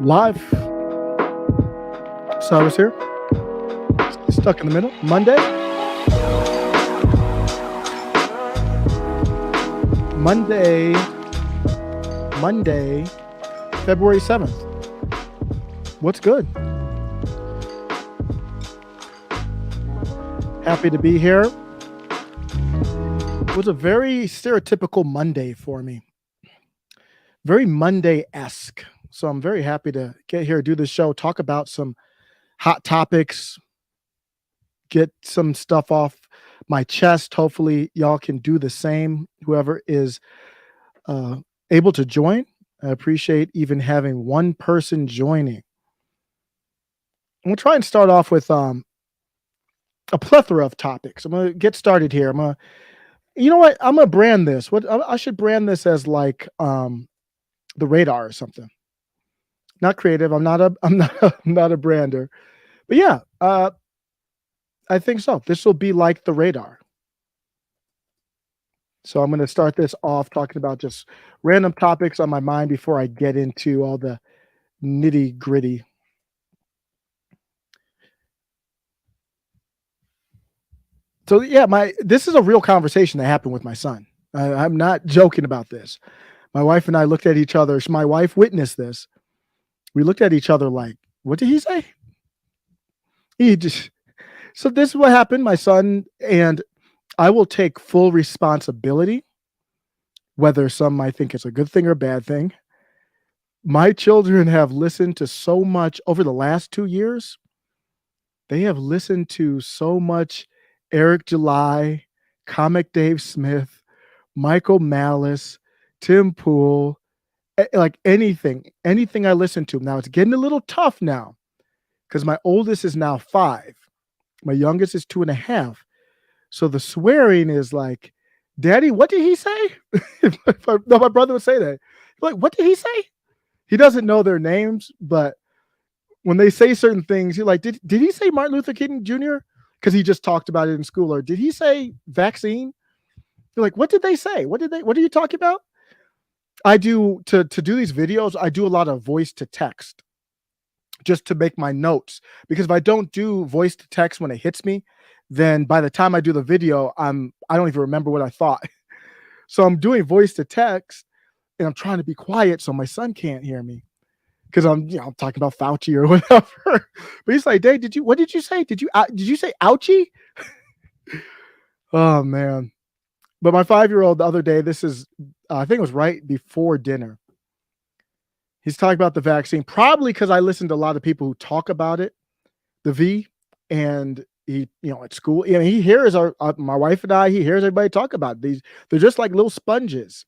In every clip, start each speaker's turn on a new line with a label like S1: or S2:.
S1: Live. Cyrus here. Stuck in the middle. Monday. February 7th. What's good? Happy to be here. It was a very stereotypical Monday for me. Very Monday-esque. So I'm very happy to get here, do this show, talk about some hot topics, get some stuff off my chest. Hopefully y'all can do the same, whoever is able to join. I appreciate even having one person joining. We'll try and start off with a plethora of topics. I'm going to get started here. You know what? I'm going to brand this. I should brand this as like the radar or something. Not creative. I'm not a brander. But yeah, I think so. This will be like the radar. So I'm going to start this off talking about just random topics on my mind before I get into all the nitty gritty. So yeah, this is a real conversation that happened with my son. I'm not joking about this. My wife and I looked at each other. My wife witnessed this. We looked at each other like, what did he say? So this is what happened. My son, and I will take full responsibility, whether some might think it's a good thing or a bad thing. My children have listened to so much over the last 2 years. They have listened to so much Eric July, Comic Dave Smith, Michael Malice, Tim Pool, like anything I listen to. Now it's getting a little tough now because my oldest is now 5. My youngest is 2.5. So the swearing is like, Daddy, what did he say? No, my brother would say that. Like, what did he say? He doesn't know their names, but when they say certain things, you're like, did he say Martin Luther King Jr.? Because he just talked about it in school. Or did he say vaccine? You're like, what did they say? What are you talking about? I do to do these videos, I do a lot of voice to text just to make my notes, because if I don't do voice to text when it hits me, then by the time I do the video, I don't even remember what I thought. So I'm doing voice to text and I'm trying to be quiet so my son can't hear me because I'm talking about Fauci or whatever. But he's like, Dad, what did you say? Did you say ouchie? Oh man. But my 5-year-old the other day, this is, I think it was right before dinner. He's talking about the vaccine, probably because I listened to a lot of people who talk about it, the V, and he, at school, he hears my wife and I, he hears everybody talk about these. They're just like little sponges.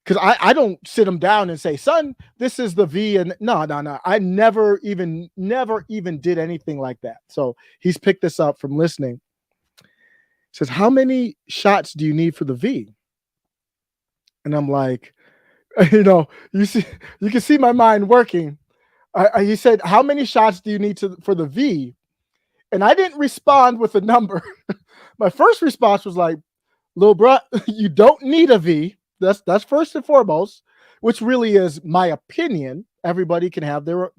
S1: Because I don't sit him down and say, son, this is the V. And no. I never even did anything like that. So he's picked this up from listening. Says, how many shots do you need for the V? And I'm like, you can see my mind working. He said, how many shots do you need for the V? And I didn't respond with a number. My first response was like, little bro, you don't need a V. That's first and foremost, which really is my opinion. Everybody can have their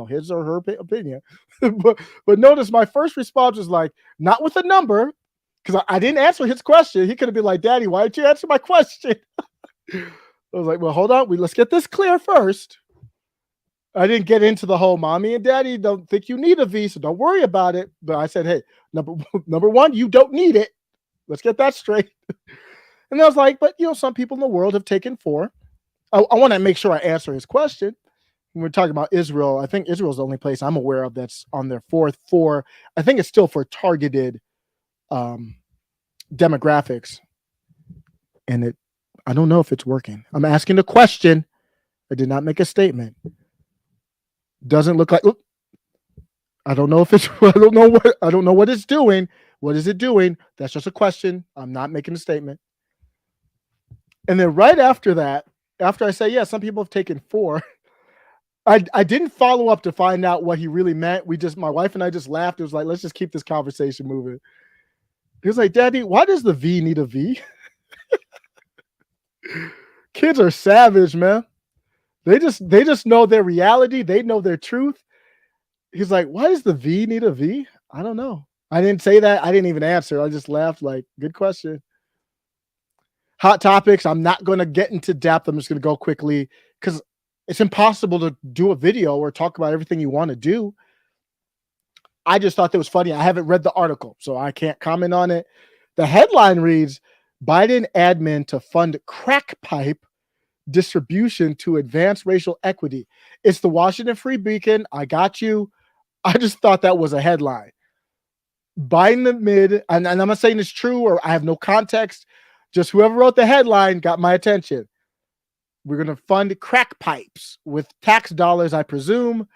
S1: his or her opinion. but notice my first response was like, not with a number. Because I didn't answer his question. He could have been like, Daddy, why didn't you answer my question? I was like, well, hold on. Let's get this clear first. I didn't get into the whole mommy and daddy don't think you need a V, so don't worry about it. But I said, hey, number one, you don't need it. Let's get that straight. And I was like, but, some people in the world have taken 4. I want to make sure I answer his question. When we're talking about Israel, I think Israel's the only place I'm aware of that's on their 4th for, I think it's still for targeted demographics, and I don't know if it's working. I'm asking a question. I did not make a statement. Doesn't look like. I don't know if it's. I don't know what it's doing. What is it doing? That's just a question. I'm not making a statement. And then right after that, after I say, yeah, some people have taken 4. I didn't follow up to find out what he really meant. My wife and I just laughed. It was like, let's just keep this conversation moving. He was like, Daddy, why does the V need a V? Kids are savage, man. They just know their reality. They know their truth. He's like, why does the V need a V? I don't know. I didn't say that. I didn't even answer. I just laughed like, good question. Hot topics. I'm not going to get into depth. I'm just going to go quickly because it's impossible to do a video or talk about everything you want to do. I just thought that was funny. I haven't read the article, so I can't comment on it. The headline reads, Biden admin to fund crack pipe distribution to advance racial equity. It's the Washington Free Beacon. I got you. I just thought that was a headline. Biden admitted, and I'm not saying it's true or I have no context. Just whoever wrote the headline got my attention. We're going to fund crack pipes with tax dollars, I presume,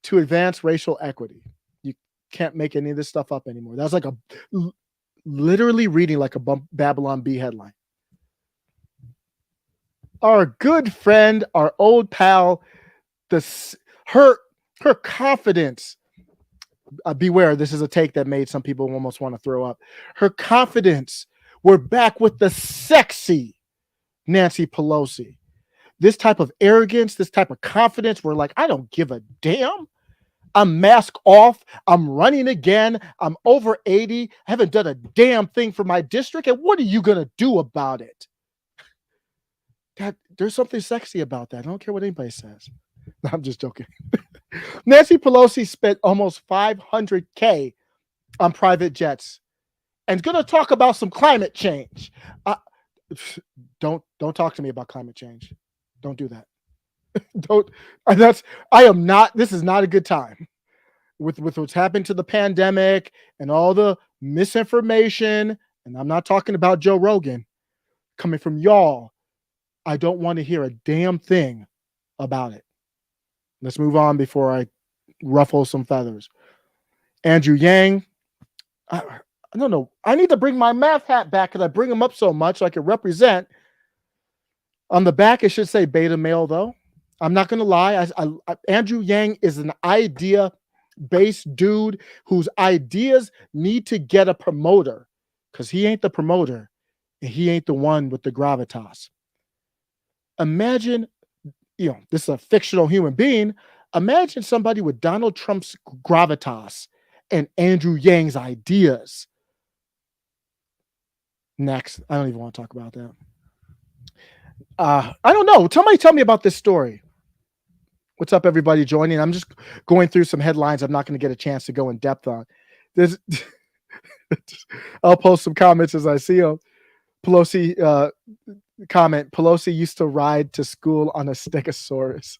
S1: to advance racial equity. You can't make any of this stuff up anymore. That's like literally reading like a Babylon Bee headline. Our good friend, our old pal, her confidence. Beware, this is a take that made some people almost want to throw up. Her confidence. We're back with the sexy Nancy Pelosi. This type of arrogance, this type of confidence, we're like, I don't give a damn. I'm mask off. I'm running again. I'm over 80. I haven't done a damn thing for my district. And what are you going to do about it? There's something sexy about that. I don't care what anybody says. No, I'm just joking. Nancy Pelosi spent almost $500K on private jets and going to talk about some climate change. Don't talk to me about climate change. Don't do that. This is not a good time with what's happened to the pandemic and all the misinformation. And I'm not talking about Joe Rogan coming from y'all. I don't want to hear a damn thing about it. Let's move on before I ruffle some feathers. Andrew Yang. I don't know. I need to bring my math hat back because I bring him up so much so I can represent. On the back, it should say beta male, though. I'm not going to lie. Andrew Yang is an idea-based dude whose ideas need to get a promoter because he ain't the promoter and he ain't the one with the gravitas. Imagine, this is a fictional human being. Imagine somebody with Donald Trump's gravitas and Andrew Yang's ideas. Next. I don't even want to talk about that. I don't know. Somebody tell me about this story. What's up, everybody joining? I'm just going through some headlines I'm not going to get a chance to go in depth on. I'll post some comments as I see them. Pelosi comment, Pelosi used to ride to school on a stegosaurus.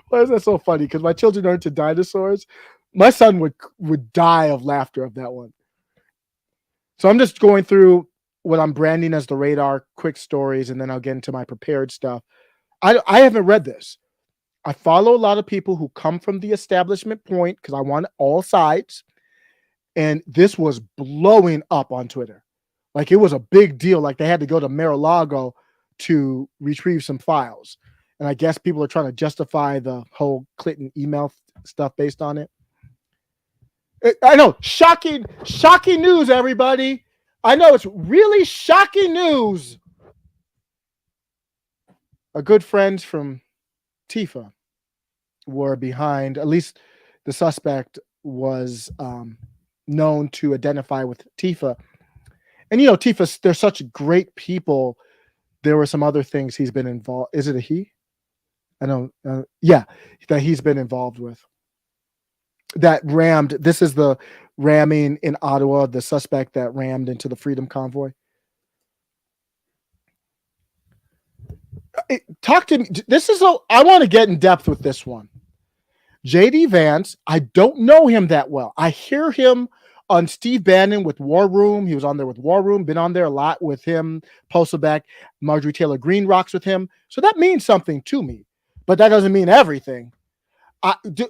S1: Why is that so funny? Because my children are into dinosaurs. My son would die of laughter of that one. So I'm just going through what I'm branding as the radar, quick stories, and then I'll get into my prepared stuff. I haven't read this. I follow a lot of people who come from the establishment point because I want all sides. And this was blowing up on Twitter. Like it was a big deal. Like they had to go to Mar-a-Lago to retrieve some files. And I guess people are trying to justify the whole Clinton email stuff based on it. I know. Shocking news, everybody. I know it's really shocking news. Our good friends from Tifa were behind, at least the suspect was known to identify with Tifa. And, Tifa, they're such great people. There were some other things he's been involved. Is it a he? I don't, yeah, that he's been involved with. That rammed, this is the ramming in Ottawa, the suspect that rammed into the Freedom Convoy. Talk to me. I want to get in depth with this one. JD Vance, I don't know him that well. I hear him on Steve Bannon with War Room. He was on there with War Room, been on there a lot with him. Posted back, Marjorie Taylor Greene rocks with him. So that means something to me, but that doesn't mean everything.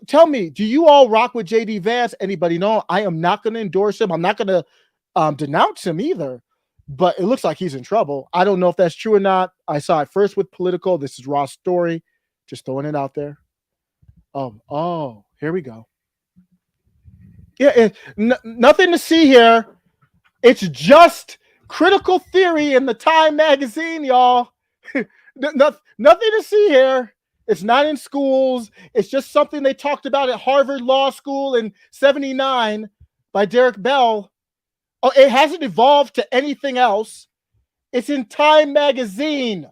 S1: Tell me, do you all rock with JD Vance? Anybody know? I am not going to endorse him. I'm not going to denounce him either, but it looks like he's in trouble. I don't know if that's true or not. I saw it first with Political. This is Ross' story. Just throwing it out there. Oh, here we go. Yeah, nothing to see here. It's just critical theory in the Time magazine, y'all. Nothing to see here. It's not in schools. It's just something they talked about at Harvard Law School in '79 by Derek Bell. Oh, it hasn't evolved to anything else. It's in Time magazine.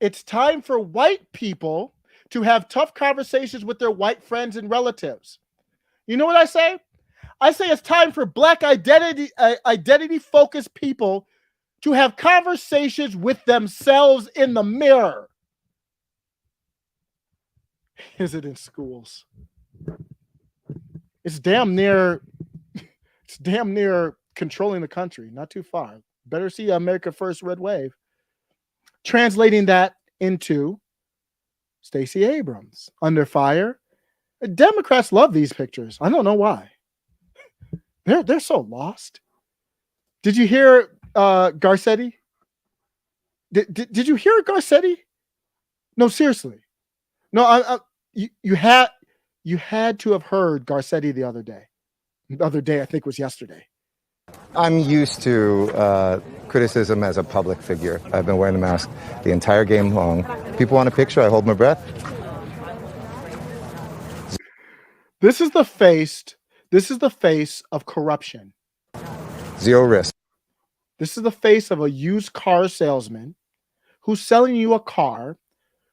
S1: It's time for white people to have tough conversations with their white friends and relatives. You know what I say? I say it's time for black identity focused people to have conversations with themselves in the mirror. Is it in schools? It's damn near controlling the country. Not too far. Better see America First red wave. Translating that into Stacey Abrams under fire. Democrats love these pictures. I don't know why. They're so lost. Did you hear Garcetti? Did you hear Garcetti? No, seriously. No, you had to have heard Garcetti the other day. The other day, I think, was yesterday.
S2: I'm used to criticism as a public figure. I've been wearing the mask the entire game long. People want a picture, I hold my breath.
S1: This is the face of corruption.
S2: Zero risk.
S1: This is the face of a used car salesman who's selling you a car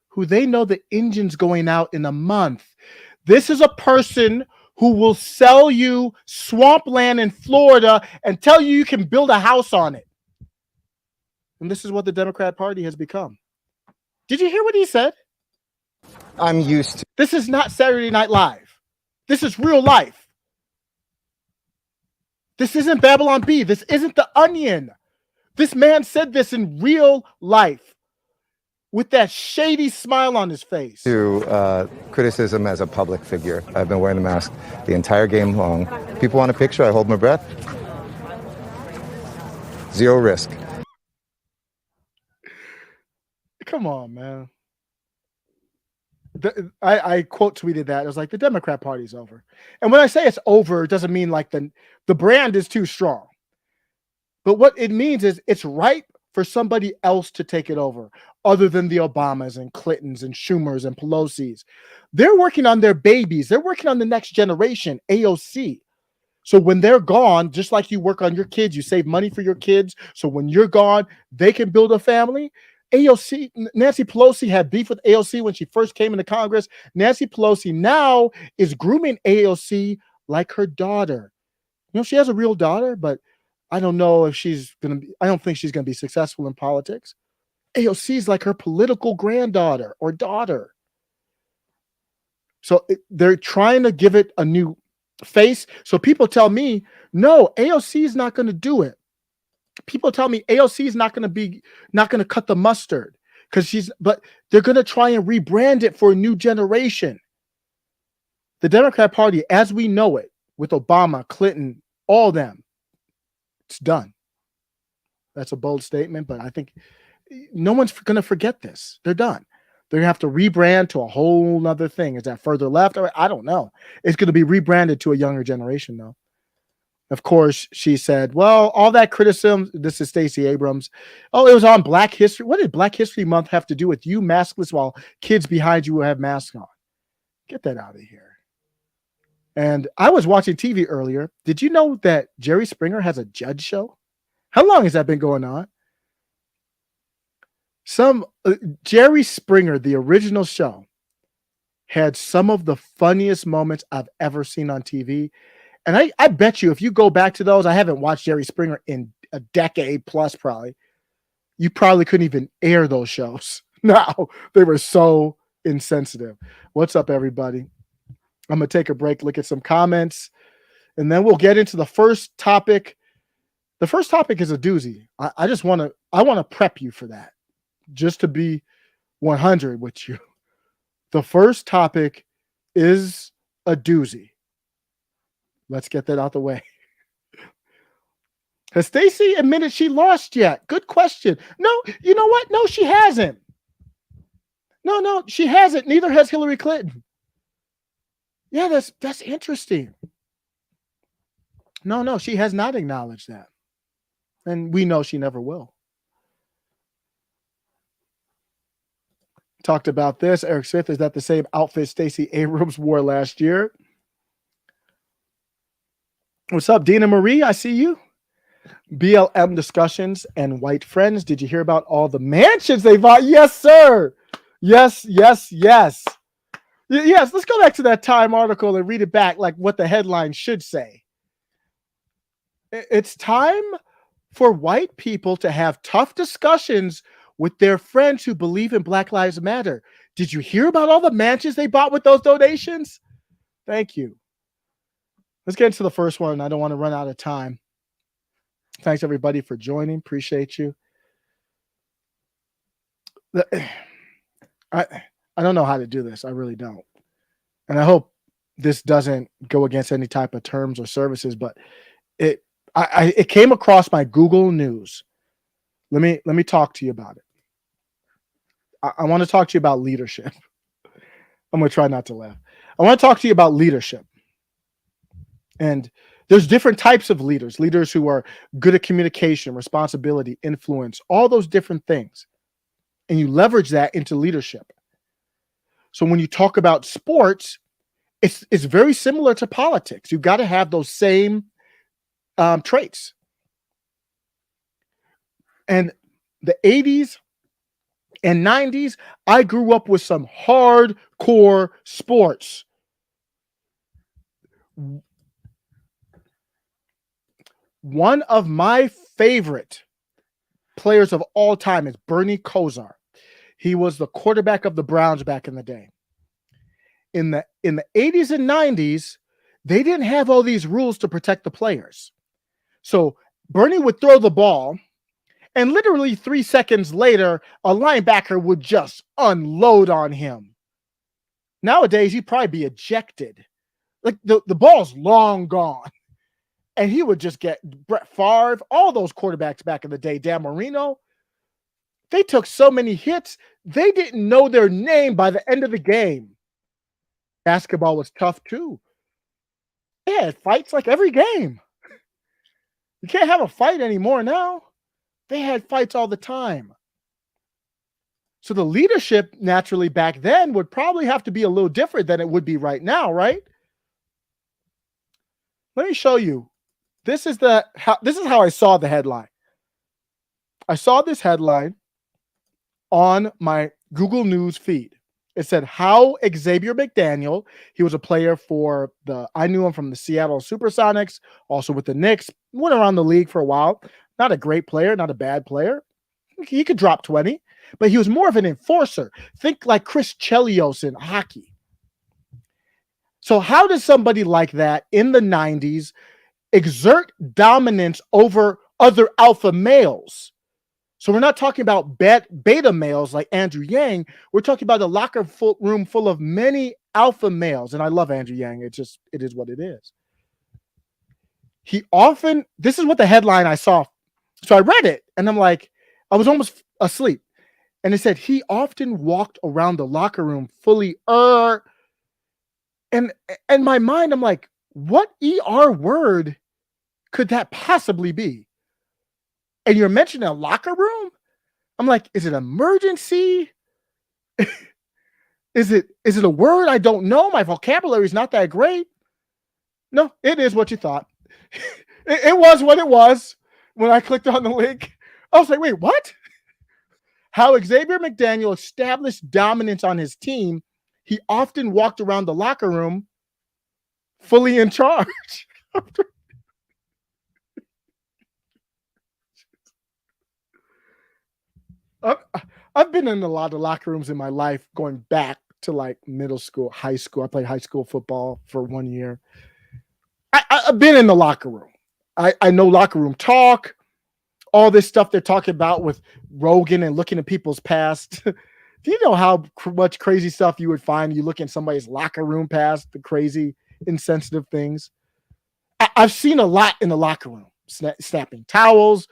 S1: who they know the engine's going out in a month. This is a person who will sell you swampland in Florida and tell you can build a house on it. And this is what the Democrat Party has become. Did you hear what he said?
S2: I'm used to.
S1: This is not Saturday Night Live. This is real life. This isn't Babylon Bee. This isn't The Onion. This man said this in real life with that shady smile on his face.
S2: To criticism as a public figure. I've been wearing the mask the entire game long. People want a picture, I hold my breath. Zero risk.
S1: Come on, man. I quote tweeted that. It was like, the Democrat Party's over. And when I say it's over, it doesn't mean like the brand is too strong. But what it means is it's ripe for somebody else to take it over, other than the Obamas and Clintons and Schumers and Pelosi's. They're working on their babies. They're working on the next generation, AOC. So when they're gone, just like you work on your kids, you save money for your kids. So when you're gone, they can build a family. AOC, Nancy Pelosi had beef with AOC when she first came into Congress. Nancy Pelosi now is grooming AOC like her daughter. You know, she has a real daughter, but I don't know if I don't think she's going to be successful in politics. AOC is like her political granddaughter or daughter. So they're trying to give it a new face. So people tell me, no, AOC is not going to do it. People tell me AOC is not going to cut the mustard but they're going to try and rebrand it for a new generation. The Democrat Party, as we know it, with Obama, Clinton, all them, it's done. That's a bold statement, but I think no one's going to forget this. They're done. They're going to have to rebrand to a whole nother thing. Is that further left? I don't know. It's going to be rebranded to a younger generation, though. Of course, she said, well, all that criticism, this is Stacey Abrams. Oh, it was on Black History. What did Black History Month have to do with you maskless while kids behind you will have masks on? Get that out of here. And I was watching TV earlier. Did you know that Jerry Springer has a judge show? How long has that been going on? Jerry Springer, the original show, had some of the funniest moments I've ever seen on TV. And I bet you if you go back to those, I haven't watched Jerry Springer in a decade plus probably. You probably couldn't even air those shows. No, they were so insensitive. What's up, everybody? I'm going to take a break, look at some comments, and then we'll get into the first topic. The first topic is a doozy. I want to prep you for that, just to be 100 with you. The first topic is a doozy. Let's get that out the way. Has Stacey admitted she lost yet? Good question. No, you know what? No, she hasn't. No, she hasn't. Neither has Hillary Clinton. Yeah, that's interesting. No, she has not acknowledged that. And we know she never will. Talked about this. Eric Smith, is that the same outfit Stacey Abrams wore last year? What's up, Dina Marie? I see you. BLM discussions and white friends. Did you hear about all the mansions they bought? Yes, sir. Yes, yes, yes. Yes, let's go back to that Time article and read it back like what the headline should say. It's time for white people to have tough discussions with their friends who believe in Black Lives Matter. Did you hear about all the mansions they bought with those donations? Thank you. Let's get into the first one. I don't want to run out of time. Thanks, everybody, for joining. Appreciate you. I don't know how to do this. I really don't. And I hope this doesn't go against any type of terms or services, but it came across my Google News. Let me talk to you about it. I want to talk to you about leadership. I'm going to try not to laugh. I want to talk to you about leadership. And there's different types of leaders who are good at communication, responsibility, influence, all those different things. And you leverage that into leadership. So when you talk about sports, it's very similar to politics. You've got to have those same traits. And the 80s and 90s, I grew up with some hardcore sports. One of my favorite players of all time is Bernie Kosar. He was the quarterback of the Browns back in the day. In the 80s and 90s, they didn't have all these rules to protect the players. So Bernie would throw the ball, and literally 3 seconds later, a linebacker would just unload on him. Nowadays, he'd probably be ejected. Like the ball's long gone. And he would just get Brett Favre, all those quarterbacks back in the day, Dan Marino. They took so many hits, they didn't know their name by the end of the game. Basketball was tough too. They had fights like every game. You can't have a fight anymore now. They had fights all the time. So the leadership naturally back then would probably have to be a little different than it would be right now, right? Let me show you. This is how I saw the headline. I saw this headline on my Google News feed. It said how Xavier McDaniel, he was a player for I knew him from the Seattle Supersonics, also with the Knicks, went around the league for a while. Not a great player, not a bad player. He could drop 20, but he was more of an enforcer. Think like Chris Chelios in hockey. So how does somebody like that in the 90s exert dominance over other alpha males? So we're not talking about beta males like Andrew Yang. We're talking about a locker room full of many alpha males. And I love Andrew Yang. It is what it is. This is what the headline I saw. So I read it and I'm like, I was almost asleep. And it said, he often walked around the locker room fully, and in my mind, I'm like, what ER word could that possibly be? And you're mentioning a locker room? I'm like, is it emergency? Is it a word I don't know? My vocabulary is not that great. No, it is what you thought. It was what it was when I clicked on the link. I was like, wait, what? How Xavier McDaniel established dominance on his team. He often walked around the locker room fully in charge. I've been in a lot of locker rooms in my life, going back to like middle school, high school. I played high school football for 1 year. I've been in the locker room. I know locker room talk, all this stuff they're talking about with Rogan and looking at people's past. Do you know how much crazy stuff you would find? You look in somebody's locker room past, the crazy, insensitive things. I've seen a lot in the locker room, snapping towels,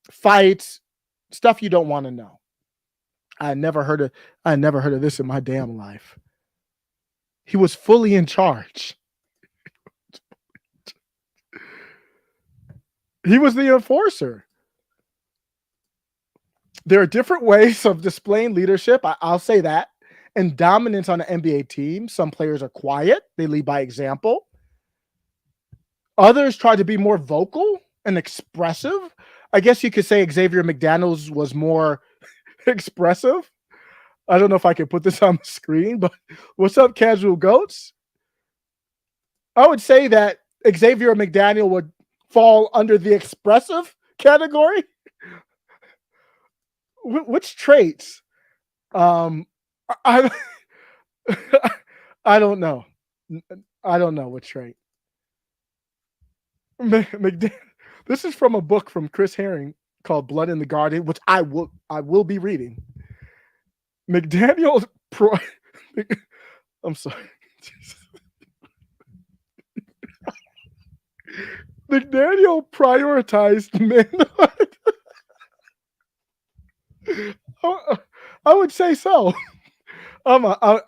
S1: fights, stuff you don't want to know. I never heard of this in my damn life. He was fully in charge. He was the enforcer. There are different ways of displaying leadership. I'll say that. And dominance on an NBA team. Some players are quiet, they lead by example. Others try to be more vocal and expressive. I guess you could say Xavier McDaniel was more expressive. I don't know if I can put this on the screen, but what's up, casual goats? I would say that Xavier McDaniel would fall under the expressive category. Which traits? I I don't know. I don't know what trait. This is from a book from Chris Herring called Blood in the Garden, which I will be reading. McDaniel I'm sorry. McDaniel prioritized manhood. I would say so.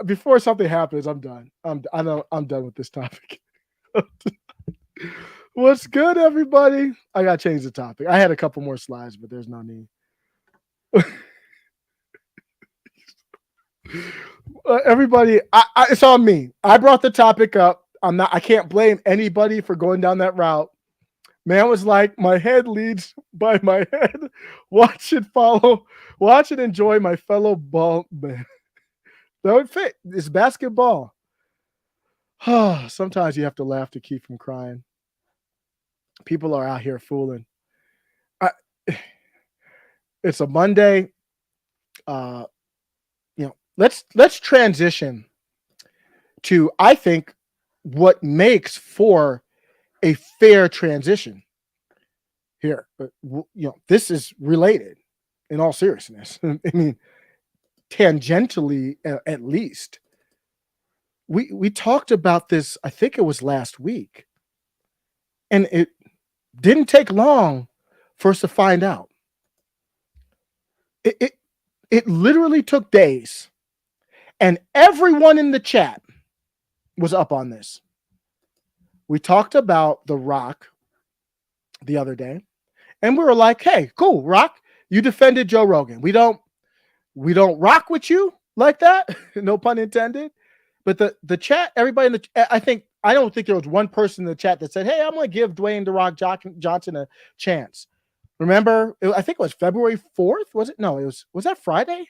S1: Before something happens, I'm done. I'm done with this topic. What's good, everybody? I gotta change the topic. I had a couple more slides, but there's no need. Everybody, it's on me. I brought the topic up. I can't blame anybody for going down that route. Man was like, my head leads by my head. Watch it follow. Watch and enjoy my fellow ball man. That would fit. It's basketball. Sometimes you have to laugh to keep from crying. People are out here fooling. It's a Monday. Let's transition to, I think, what makes for a fair transition here. This is related in all seriousness. I mean, tangentially, at least. We talked about this, I think it was last week, and it didn't take long for us to find out. It literally took days, and everyone in the chat was up on this. We talked about The Rock the other day, and we were like, hey, cool, Rock, you defended Joe Rogan. We don't rock with you like that, no pun intended. But the chat, everybody in the, I don't think there was one person in the chat that said, hey, I'm going to give Dwayne The Rock Johnson a chance. Remember, I think it was February 4th, was it? No, was that Friday?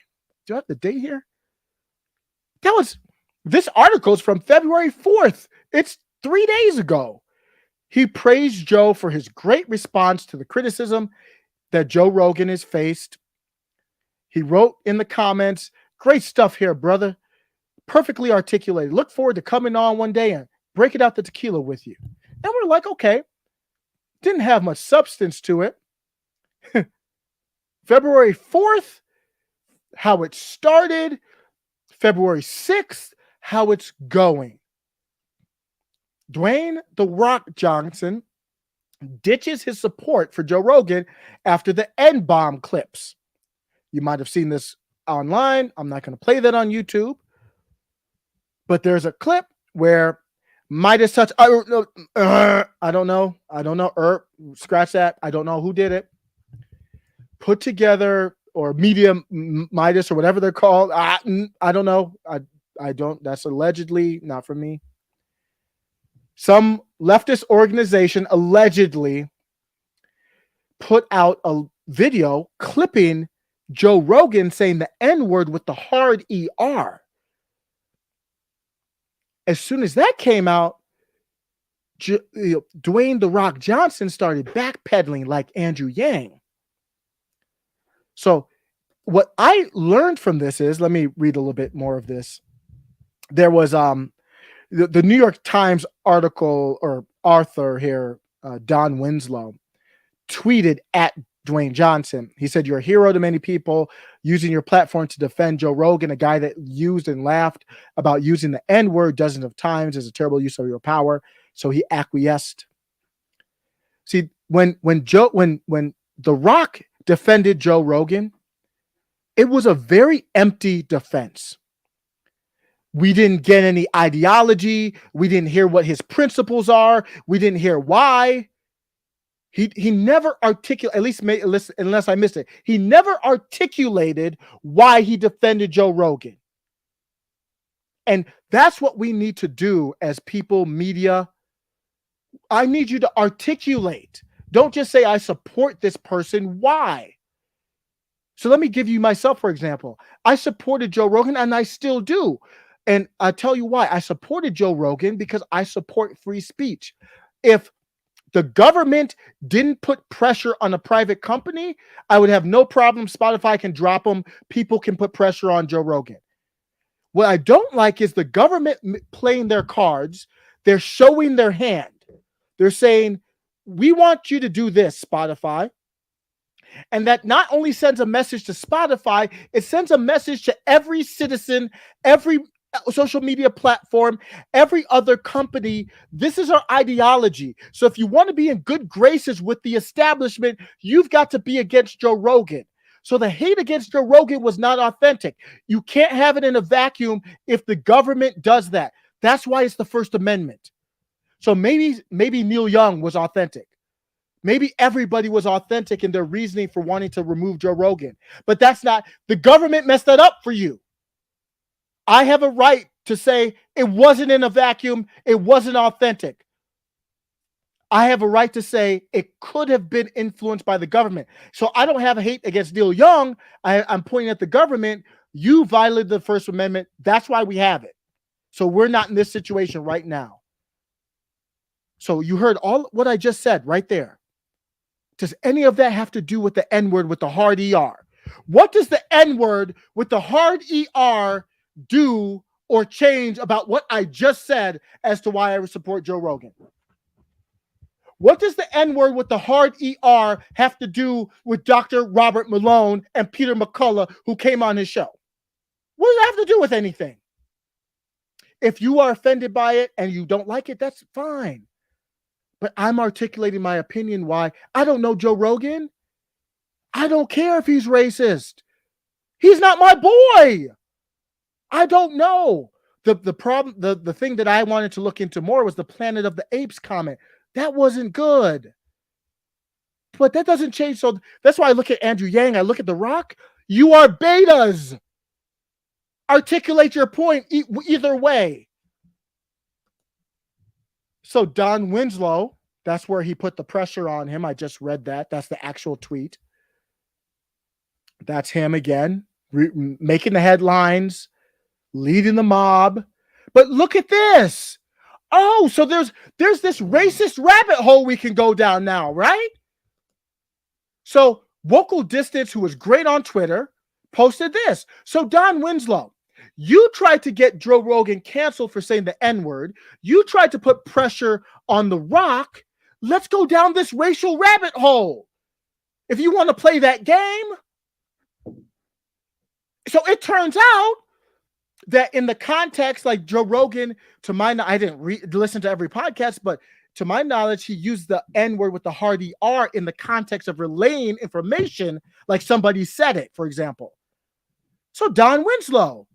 S1: Do I have the date here? This article is from February 4th. It's 3 days ago. He praised Joe for his great response to the criticism that Joe Rogan has faced. He wrote in the comments, great stuff here, brother. Perfectly articulated. Look forward to coming on one day and breaking out the tequila with you. And we're like, okay. Didn't have much substance to it. February 4th, how it started. February 6th, how it's going. Dwayne The Rock Johnson ditches his support for Joe Rogan after the N-bomb clips. You might have seen this online. I'm not going to play that on YouTube. But there's a clip where Midas touch. I don't know. Scratch that. I don't know who did it. Put together, or Media Midas, or whatever they're called. I don't know. I don't. That's allegedly not from me. Some leftist organization allegedly put out a video clipping Joe Rogan saying the N-word with the hard ER. As soon as that came out, Dwayne The Rock Johnson started backpedaling like Andrew Yang. So what I learned from this is, let me read a little bit more of this. There was the New York Times article, or author here, Don Winslow, tweeted at Dwayne Johnson. He said, you're a hero to many people, using your platform to defend Joe Rogan, a guy that used and laughed about using the N-word dozens of times as a terrible use of your power. So he acquiesced. See, when The Rock defended Joe Rogan, it was a very empty defense. We didn't get any ideology. We didn't hear what his principles are. We didn't hear why. He never articulated, at least unless I missed it, he never articulated why he defended Joe Rogan. And that's what we need to do as people, media. I need you to articulate. Don't just say, I support this person. Why? So let me give you myself, for example. I supported Joe Rogan, and I still do. And I'll tell you why. I supported Joe Rogan because I support free speech. If the government didn't put pressure on a private company, I would have no problem. Spotify can drop them. People can put pressure on Joe Rogan. What I don't like is the government playing their cards. They're showing their hand. They're saying, we want you to do this, Spotify. And that not only sends a message to Spotify, it sends a message to every citizen, every social media platform, every other company. This is our ideology. So if you want to be in good graces with the establishment, you've got to be against Joe Rogan. So the hate against Joe Rogan was not authentic. You can't have it in a vacuum if the government does that. That's why it's the First Amendment. So maybe Neil Young was authentic. Maybe everybody was authentic in their reasoning for wanting to remove Joe Rogan. But that's not, the government messed that up for you. I have a right to say it wasn't in a vacuum. It wasn't authentic. I have a right to say it could have been influenced by the government. So I don't have a hate against Neil Young. I'm pointing at the government. You violated the First Amendment. That's why we have it. So we're not in this situation right now. So you heard all what I just said right there. Does any of that have to do with the N-word with the hard ER? What does the N-word with the hard ER do or change about what I just said as to why I would support Joe Rogan? What does the N-word with the hard ER have to do with Dr. Robert Malone and Peter McCullough, who came on his show? What does that have to do with anything? If you are offended by it and you don't like it, that's fine. But I'm articulating my opinion why. I don't know Joe Rogan. I don't care if he's racist. He's not my boy. I don't know. The problem, the thing that I wanted to look into more was the Planet of the Apes comment. That wasn't good. But that doesn't change. So that's why I look at Andrew Yang. I look at The Rock. You are betas. Articulate your point either way. So Don Winslow, that's where he put the pressure on him. I just read that. That's the actual tweet. That's him again, making the headlines, leading the mob. But look at this. Oh, so there's this racist rabbit hole we can go down now, right? So Vocal Distance, who was great on Twitter, posted this. So Don Winslow, you tried to get Joe Rogan canceled for saying the N-word. You tried to put pressure on The Rock. Let's go down this racial rabbit hole. If you want to play that game. So it turns out that in the context, like Joe Rogan, to my knowledge, I didn't listen to every podcast, but to my knowledge, he used the N-word with the hard ER in the context of relaying information, like somebody said it, for example. So Don Winslow,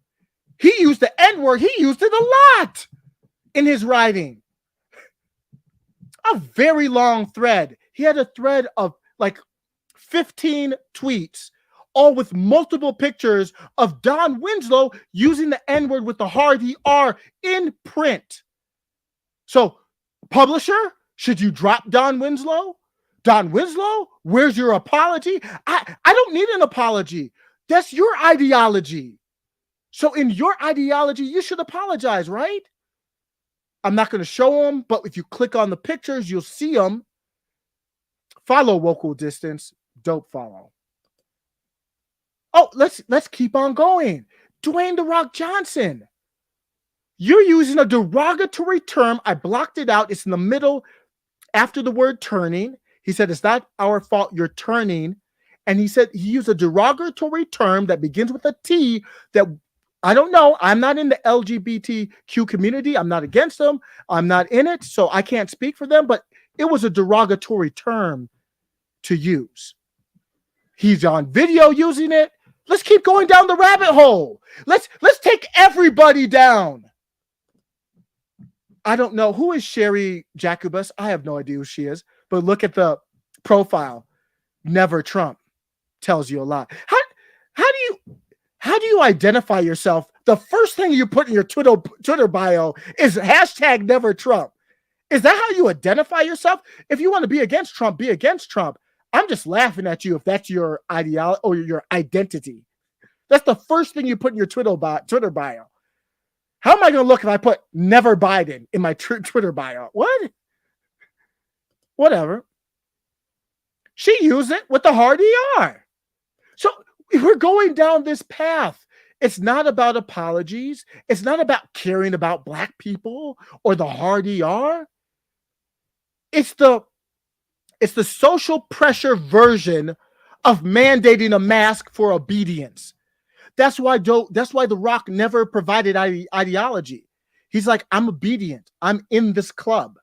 S1: he used the N-word. He used it a lot in his writing. A very long thread. He had a thread of like 15 tweets, all with multiple pictures of Don Winslow using the N-word with the hard ER in print. So, publisher, should you drop Don Winslow? Don Winslow, where's your apology? I don't need an apology. That's your ideology. So in your ideology, you should apologize, right? I'm not going to show them, but if you click on the pictures, you'll see them. Follow Vocal Distance. Dope follow. Oh, let's keep on going. Dwayne "The Rock" Johnson. You're using a derogatory term. I blocked it out. It's in the middle after the word turning. He said, it's not our fault you're turning. And he said he used a derogatory term that begins with a T that I don't know. I'm not in the LGBTQ community. I'm not against them. I'm not in it, so I can't speak for them, but it was a derogatory term to use. He's on video using it. Let's keep going down the rabbit hole. Let's take everybody down. I don't know. Who is Sherry Jacobus? I have no idea who she is, but look at the profile, never Trump, tells you a lot. How do you identify yourself? The first thing you put in your Twitter bio is hashtag never Trump. Is that how you identify yourself? If you want to be against Trump, be against Trump. I'm just laughing at you if that's your ideology or your identity. That's the first thing you put in your Twitter bio. How am I going to look if I put never Biden in my Twitter bio? What? Whatever. She used it with the hard ER. So we're going down this path. It's not about apologies. It's not about caring about Black people or the hard ER. It's the social pressure version of mandating a mask for obedience. That's why The Rock never provided ideology. He's like, I'm obedient. I'm in this club.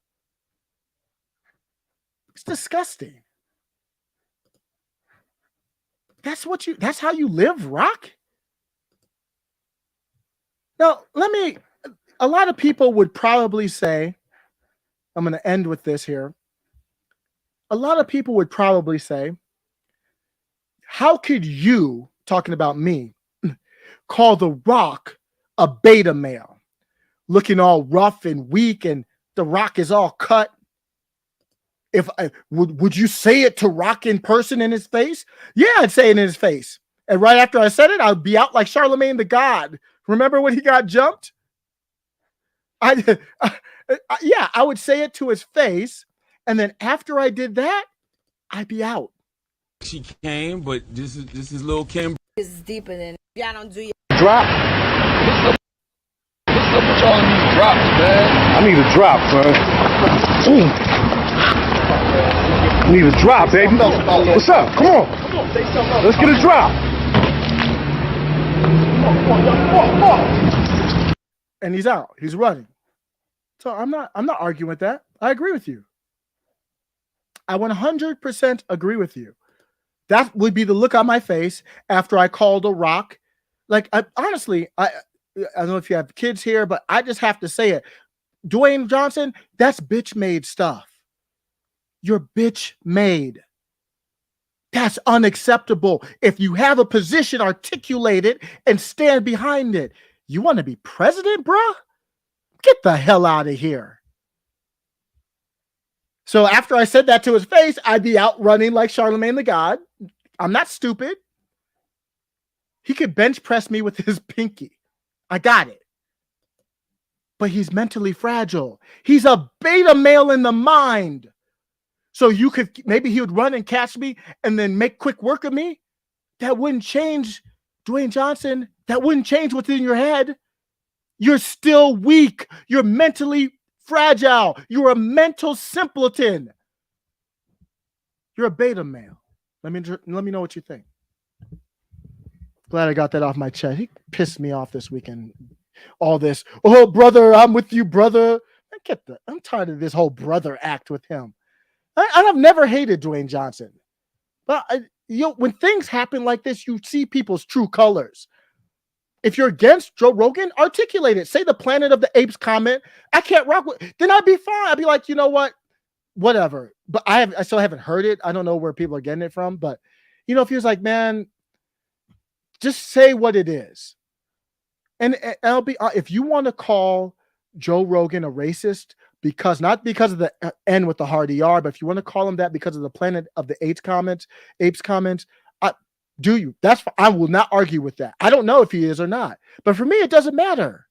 S1: It's disgusting. That's how you live, Rock? Now, a lot of people would probably say, I'm going to end with this here. A lot of people would probably say, how could you, talking about me, call The Rock a beta male, looking all rough and weak, and The Rock is all cut? Would you say it to Rock in person in his face? Yeah, I'd say it in his face. And right after I said it, I'd be out like Charlemagne the God. Remember when he got jumped? Yeah, I would say it to his face. And then after I did that, I'd be out.
S3: She came, but this is Lil Kim.
S4: This is deeper than y'all don't do your
S5: drop. Drops, man. I need a drop, man. I need a drop, baby. What's up? Come on. Let's get a drop.
S1: And he's out. He's running. So I'm not arguing with that. I agree with you. I 100% agree with you. That would be the look on my face after I called a Rock. Like, honestly, I don't know if you have kids here, but I just have to say it. Dwayne Johnson, that's bitch made stuff. You're bitch made. That's unacceptable. If you have a position, articulate it and stand behind it. You want to be president, bruh? Get the hell out of here. So after I said that to his face, I'd be out running like Charlemagne the God. I'm not stupid. He could bench press me with his pinky. I got it. But he's mentally fragile. He's a beta male in the mind. So maybe he would run and catch me and then make quick work of me. That wouldn't change, Dwayne Johnson. That wouldn't change what's in your head. You're still weak. You're mentally fragile. You're a mental simpleton. You're a beta male. Let me know what you think. Glad I got that off my chest. He pissed me off this weekend. All this, oh brother, I'm with you, brother. I'm tired of this whole brother act with him. I've never hated Dwayne Johnson, but when things happen like this, you see people's true colors. If you're against Joe Rogan, articulate it. Say the Planet of the Apes comment. I can't rock with. Then I'd be fine. I'd be like, you know what, whatever. But I still haven't heard it. I don't know where people are getting it from. But if he was like, man, just say what it is. And I'll be if you want to call Joe Rogan a racist not because of the end with the hard ER, but if you want to call him that because of the Planet of the Apes comments, do you? I will not argue with that. I don't know if he is or not, but for me, it doesn't matter.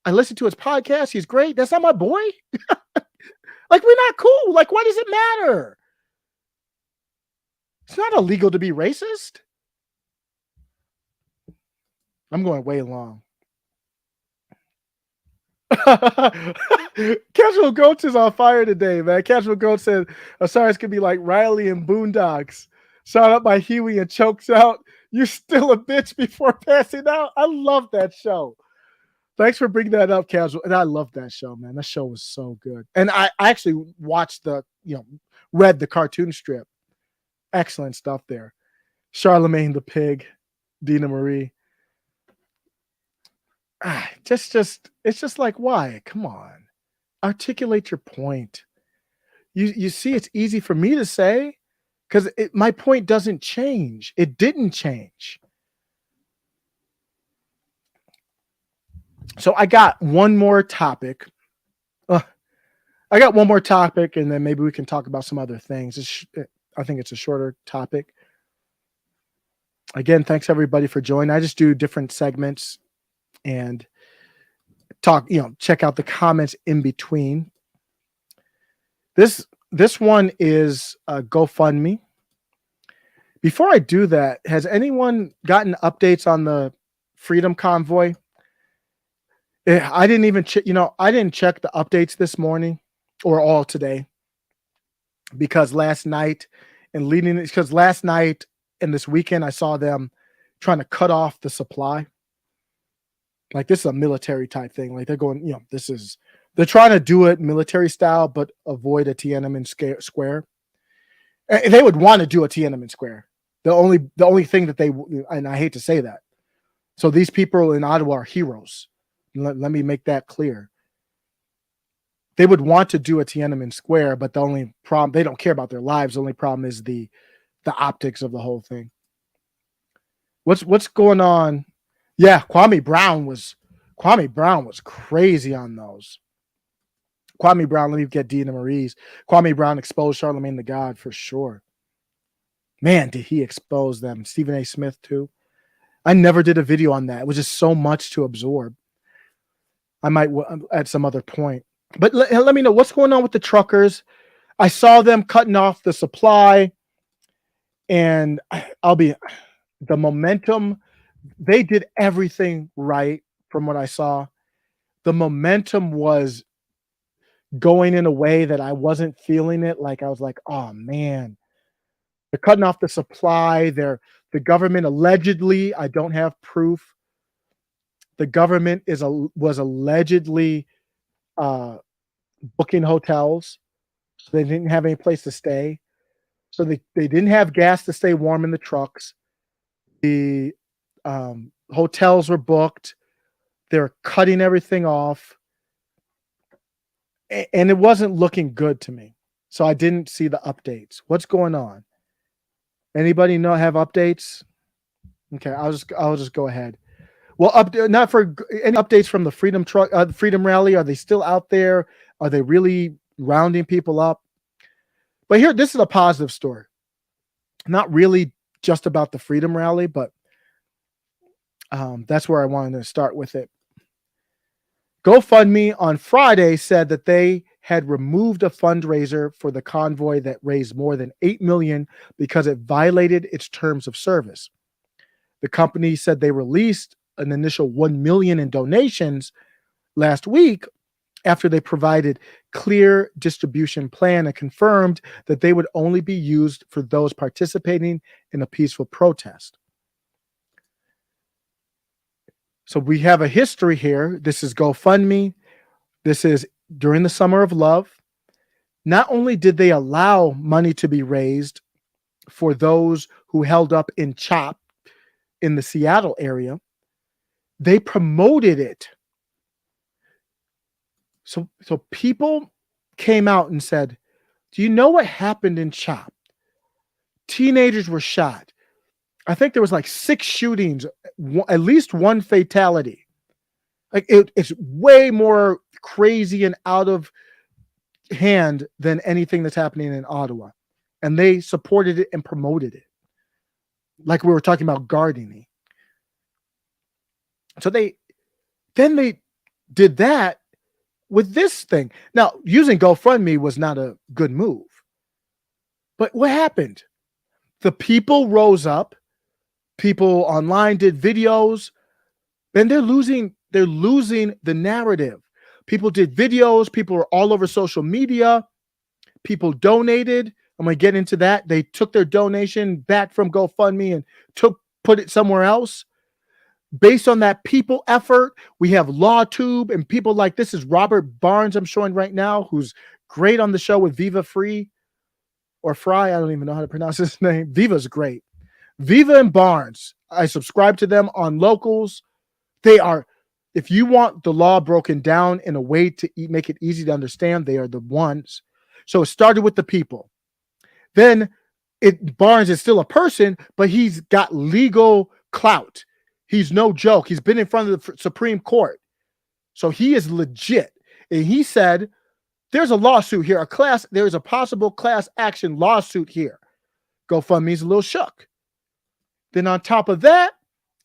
S1: I listen to his podcast. He's great. That's not my boy. Like, we're not cool. Like, why does it matter? It's not illegal to be racist. I'm going way long. Casual Goats is on fire today, man. Casual Goats said Osiris could be like Riley and Boondocks. Shout out by Huey and Chokes Out. You still a bitch before passing out. I love that show. Thanks for bringing that up, Casual. And I love that show, man. That show was so good. And I actually watched read the cartoon strip. Excellent stuff there. Charlemagne the Pig, Dina Marie. It's just like, why? Come on. Articulate your point. You see, it's easy for me to say because my point doesn't change. It didn't change. So I got one more topic. I got one more topic, and then maybe we can talk about some other things. I think it's a shorter topic. Again, thanks everybody for joining. I just do different segments and talk, check out the comments in between. This one is GoFundMe. Before I do that, has anyone gotten updates on the Freedom Convoy? I didn't even I didn't check the updates this morning or all today because last night and this weekend I saw them trying to cut off the supply. Like this is a military type thing. Like they're going, they're trying to do it military style, but avoid a Tiananmen Square. And they would want to do a Tiananmen Square. The only thing that and I hate to say that. So these people in Ottawa are heroes. Let me make that clear. They would want to do a Tiananmen Square, but the only problem, they don't care about their lives. The only problem is the optics of the whole thing. What's going on? Yeah, Kwame Brown was crazy on those. Kwame Brown, let me get Dina Marie's. Kwame Brown exposed Charlemagne the God for sure. Man, did he expose them. Stephen A. Smith too. I never did a video on that. It was just so much to absorb. I might at some other point. But let me know what's going on with the truckers. I saw them cutting off the supply. And the momentum, they did everything right from what I saw. The momentum was going in a way that I wasn't feeling it. Like I was like, oh man, they're cutting off the supply. The government allegedly, I don't have proof. The government was allegedly booking hotels. So they didn't have any place to stay. So they didn't have gas to stay warm in the trucks. The hotels were booked. They're cutting everything off. And it wasn't looking good to me. So I didn't see the updates. What's going on? Anybody have updates? Okay, I'll just go ahead. Well, not for any updates from the Freedom Rally. Are they still out there? Are they really rounding people up? But here, this is a positive story. Not really just about the Freedom Rally, but that's where I wanted to start with it. GoFundMe on Friday said that they had removed a fundraiser for the convoy that raised more than $8 million because it violated its terms of service. The company said they released an initial $1 million in donations last week after they provided clear distribution plan and confirmed that they would only be used for those participating in a peaceful protest. So we have a history here. This is GoFundMe. This is during the Summer of Love. Not only did they allow money to be raised for those who held up in CHOP in the Seattle area, they promoted it. So people came out and said, do you know what happened in CHOP? Teenagers were shot. I think there was like 6 shootings, at least 1 fatality. Like it's way more crazy and out of hand than anything that's happening in Ottawa. And they supported it and promoted it. Like we were talking about gardening. So they did that with this thing. Now, using GoFundMe was not a good move. But what happened? The people rose up. People online did videos. And they're losing the narrative. People did videos. People were all over social media. People donated. I'm going to get into that. They took their donation back from GoFundMe and put it somewhere else. Based on that people effort, we have LawTube and people like this is Robert Barnes I'm showing right now, who's great on the show with Viva Free or Fry. I don't even know how to pronounce his name. Viva's great. Viva and Barnes. I subscribe to them on Locals. They are, if you want the law broken down in a way to make it easy to understand, they are the ones. So it started with the people. Then Barnes is still a person, but he's got legal clout. He's no joke. He's been in front of the Supreme Court. So he is legit. And he said, there's a lawsuit here, there's a possible class action lawsuit here. GoFundMe's a little shook. Then on top of that,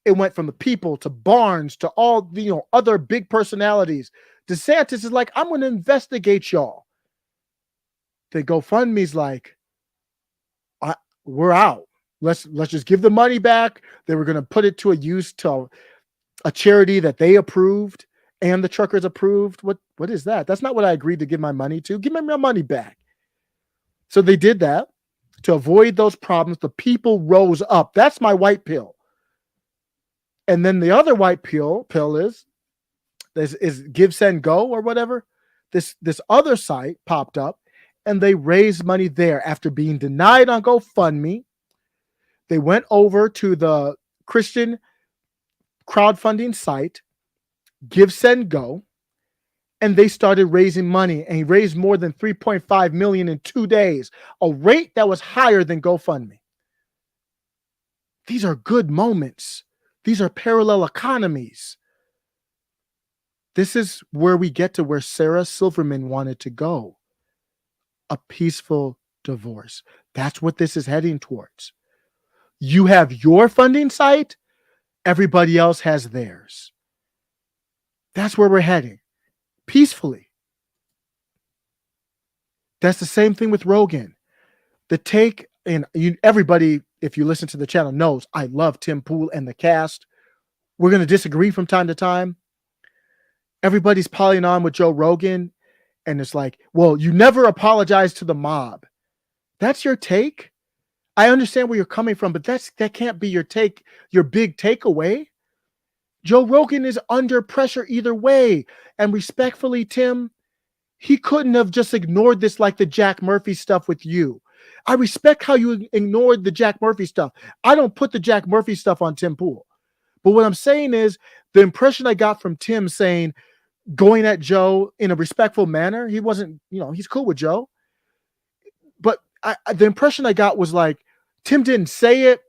S1: it went from the people to Barnes to all the other big personalities. DeSantis is like, I'm going to investigate y'all. Then GoFundMe's like, we're out. Let's just give the money back. They were going to put it to a charity that they approved and the truckers approved. What is that? That's not what I agreed to give my money to. Give me my money back. So they did that to avoid those problems. The people rose up. That's my white pill. And then the other white pill is Give, Send, Go or whatever. This other site popped up and they raised money there after being denied on GoFundMe. They went over to the Christian crowdfunding site, Give, Send, Go, and they started raising money, and he raised more than $3.5 million in 2 days, a rate that was higher than GoFundMe. These are good moments. These are parallel economies. This is where we get to where Sarah Silverman wanted to go. A peaceful divorce. That's what this is heading towards. You have your funding site, everybody else has theirs. That's where we're heading. Peacefully. That's the same thing with Rogan. The take, and everybody, if you listen to the channel, knows I love Tim Pool and the cast. We're going to disagree from time to time. Everybody's piling on with Joe Rogan, and it's like, well, you never apologize to the mob. That's your take? I understand where you're coming from, but that can't be your take, your big takeaway. Joe Rogan is under pressure either way. And respectfully, Tim, he couldn't have just ignored this like the Jack Murphy stuff with you. I respect how you ignored the Jack Murphy stuff. I don't put the Jack Murphy stuff on Tim Pool. But what I'm saying is the impression I got from Tim saying, going at Joe in a respectful manner, he wasn't, he's cool with Joe. But the impression I got was like, Tim didn't say it,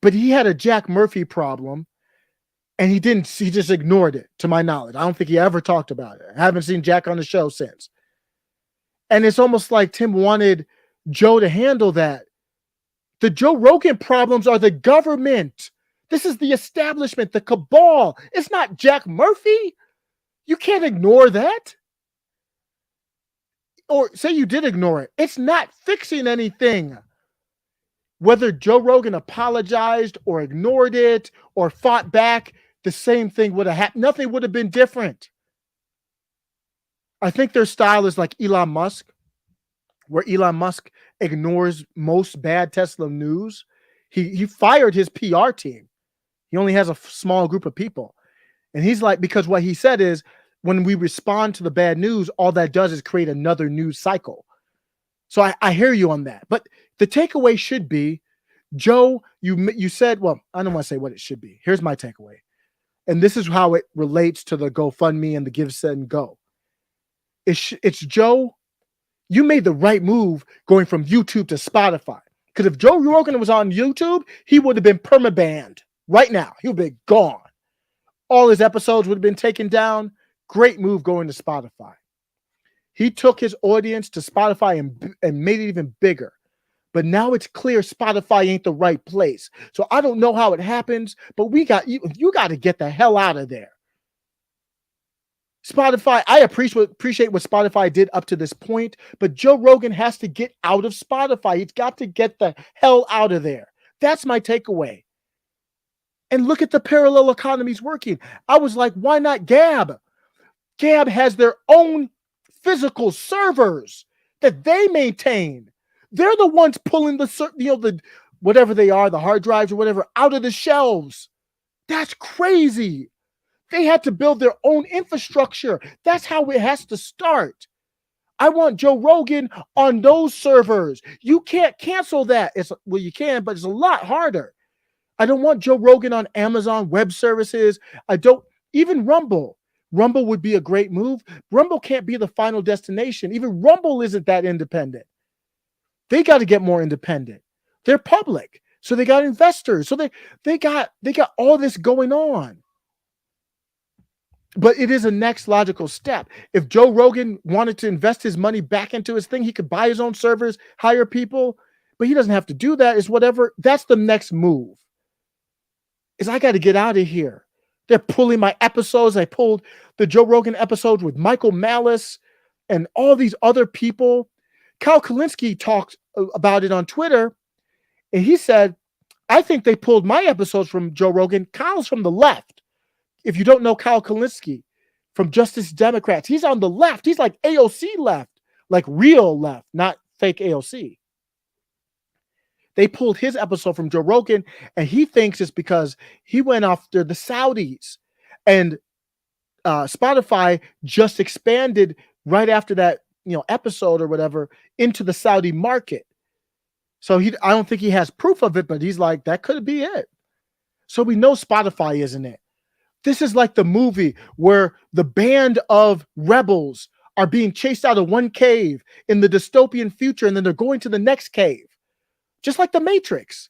S1: but he had a Jack Murphy problem. And he just ignored it, to my knowledge. I don't think he ever talked about it. I haven't seen Jack on the show since. And it's almost like Tim wanted Joe to handle that. The Joe Rogan problems are the government. This is the establishment, the cabal. It's not Jack Murphy. You can't ignore that. Or say you did ignore it. It's not fixing anything. Whether Joe Rogan apologized or ignored it or fought back, the same thing would have happened. Nothing would have been different. I think their style is like Elon Musk, where Elon Musk ignores most bad Tesla news. He fired his PR team. He only has a small group of people. And he's like, because what he said is, when we respond to the bad news, all that does is create another news cycle. So I hear you on that. But the takeaway should be, Joe, you said, well, I don't want to say what it should be. Here's my takeaway. And this is how it relates to the GoFundMe and the Give, Send, Go. It's Joe, you made the right move going from YouTube to Spotify. Because if Joe Rogan was on YouTube, he would have been permabanned right now. He would be gone. All his episodes would have been taken down. Great move going to Spotify. He took his audience to Spotify and made it even bigger. But now it's clear Spotify ain't the right place. So I don't know how it happens, but you got to get the hell out of there. Spotify, I appreciate what Spotify did up to this point, but Joe Rogan has to get out of Spotify. He's got to get the hell out of there. That's my takeaway. And look at the parallel economies working. I was like, why not Gab? Gab has their own physical servers that they maintain. They're the ones pulling the whatever they are, the hard drives or whatever, out of the shelves. That's crazy. They had to build their own infrastructure. That's how it has to start. I want Joe Rogan on those servers. You can't cancel that. Well, you can, but it's a lot harder. I don't want Joe Rogan on Amazon Web Services. I don't, even Rumble. Rumble would be a great move. Rumble can't be the final destination. Even Rumble isn't that independent. They got to get more independent. They're public, so they got investors. So they got all this going on. But it is a next logical step. If Joe Rogan wanted to invest his money back into his thing, he could buy his own servers, hire people, but he doesn't have to do that. It's whatever. That's the next move. Is I got to get out of here. They're pulling my episodes. I pulled the Joe Rogan episodes with Michael Malice and all these other people. Kyle Kalinske talked about it on Twitter, and he said, I think they pulled my episodes from Joe Rogan. Kyle's from the left. If you don't know Kyle Kalinske from Justice Democrats, he's on the left. He's like AOC left, like real left, not fake AOC. They pulled his episode from Joe Rogan, and he thinks it's because he went after the Saudis, and Spotify just expanded right after that, episode or whatever into the Saudi market. So I don't think he has proof of it, but he's like, that could be it. So we know Spotify isn't it. This is like the movie where the band of rebels are being chased out of one cave in the dystopian future, and then they're going to the next cave. Just like the Matrix,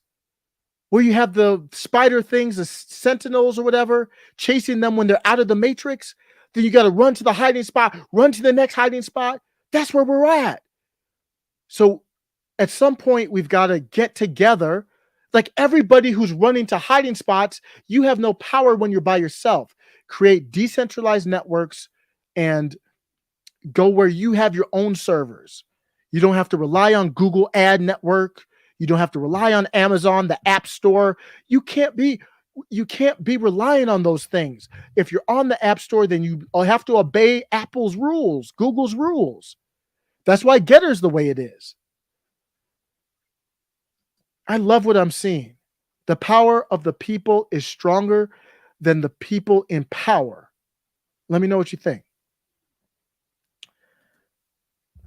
S1: where you have the spider things, the sentinels or whatever, chasing them when they're out of the Matrix. Then you got to run to the hiding spot, run to the next hiding spot. That's where we're at. So at some point, we've got to get together. Like everybody who's running to hiding spots, you have no power when you're by yourself. Create decentralized networks and go where you have your own servers. You don't have to rely on Google Ad Network. You don't have to rely on Amazon, the App Store. You can't be relying on those things. If you're on the App Store, then you have to obey Apple's rules, Google's rules. That's why Getter's the way it is. I love what I'm seeing. The power of the people is stronger than the people in power. Let me know what you think.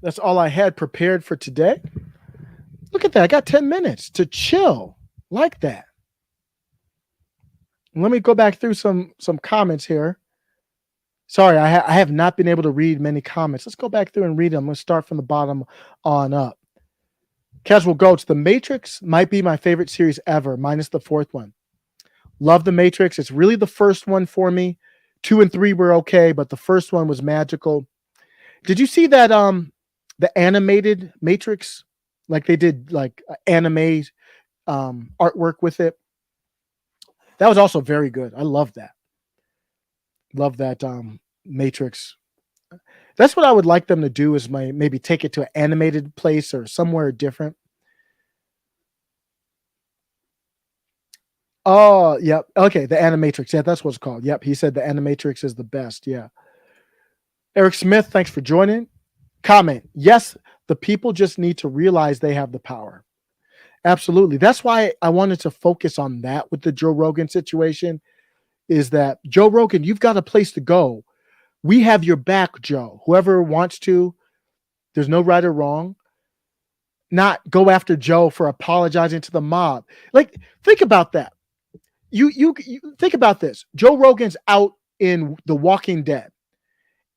S1: That's all I had prepared for today. Look at that. I got 10 minutes to chill like that. Let me go back through some comments here. Sorry, I have not been able to read many comments. Let's go back through and read them. Let's start from the bottom on up. Casual Goats, The Matrix might be my favorite series ever, minus the fourth one. Love The Matrix. It's really the first one for me. 2 and 3 were okay, but the first one was magical. Did you see that the animated Matrix? Like they did like anime artwork with it. That was also very good. I love that. Love that Matrix. That's what I would like them to do is maybe take it to an animated place or somewhere different. Oh, yep. Okay, the Animatrix. Yeah, that's what it's called. Yep, he said the Animatrix is the best. Yeah. Eric Smith, thanks for joining. Comment. Yes, the people just need to realize they have the power. Absolutely. That's why I wanted to focus on that with the Joe Rogan situation, is that Joe Rogan, you've got a place to go. We have your back, Joe. Whoever wants to, there's no right or wrong. Not go after Joe for apologizing to the mob. Like, think about that. You think about this. Joe Rogan's out in The Walking Dead,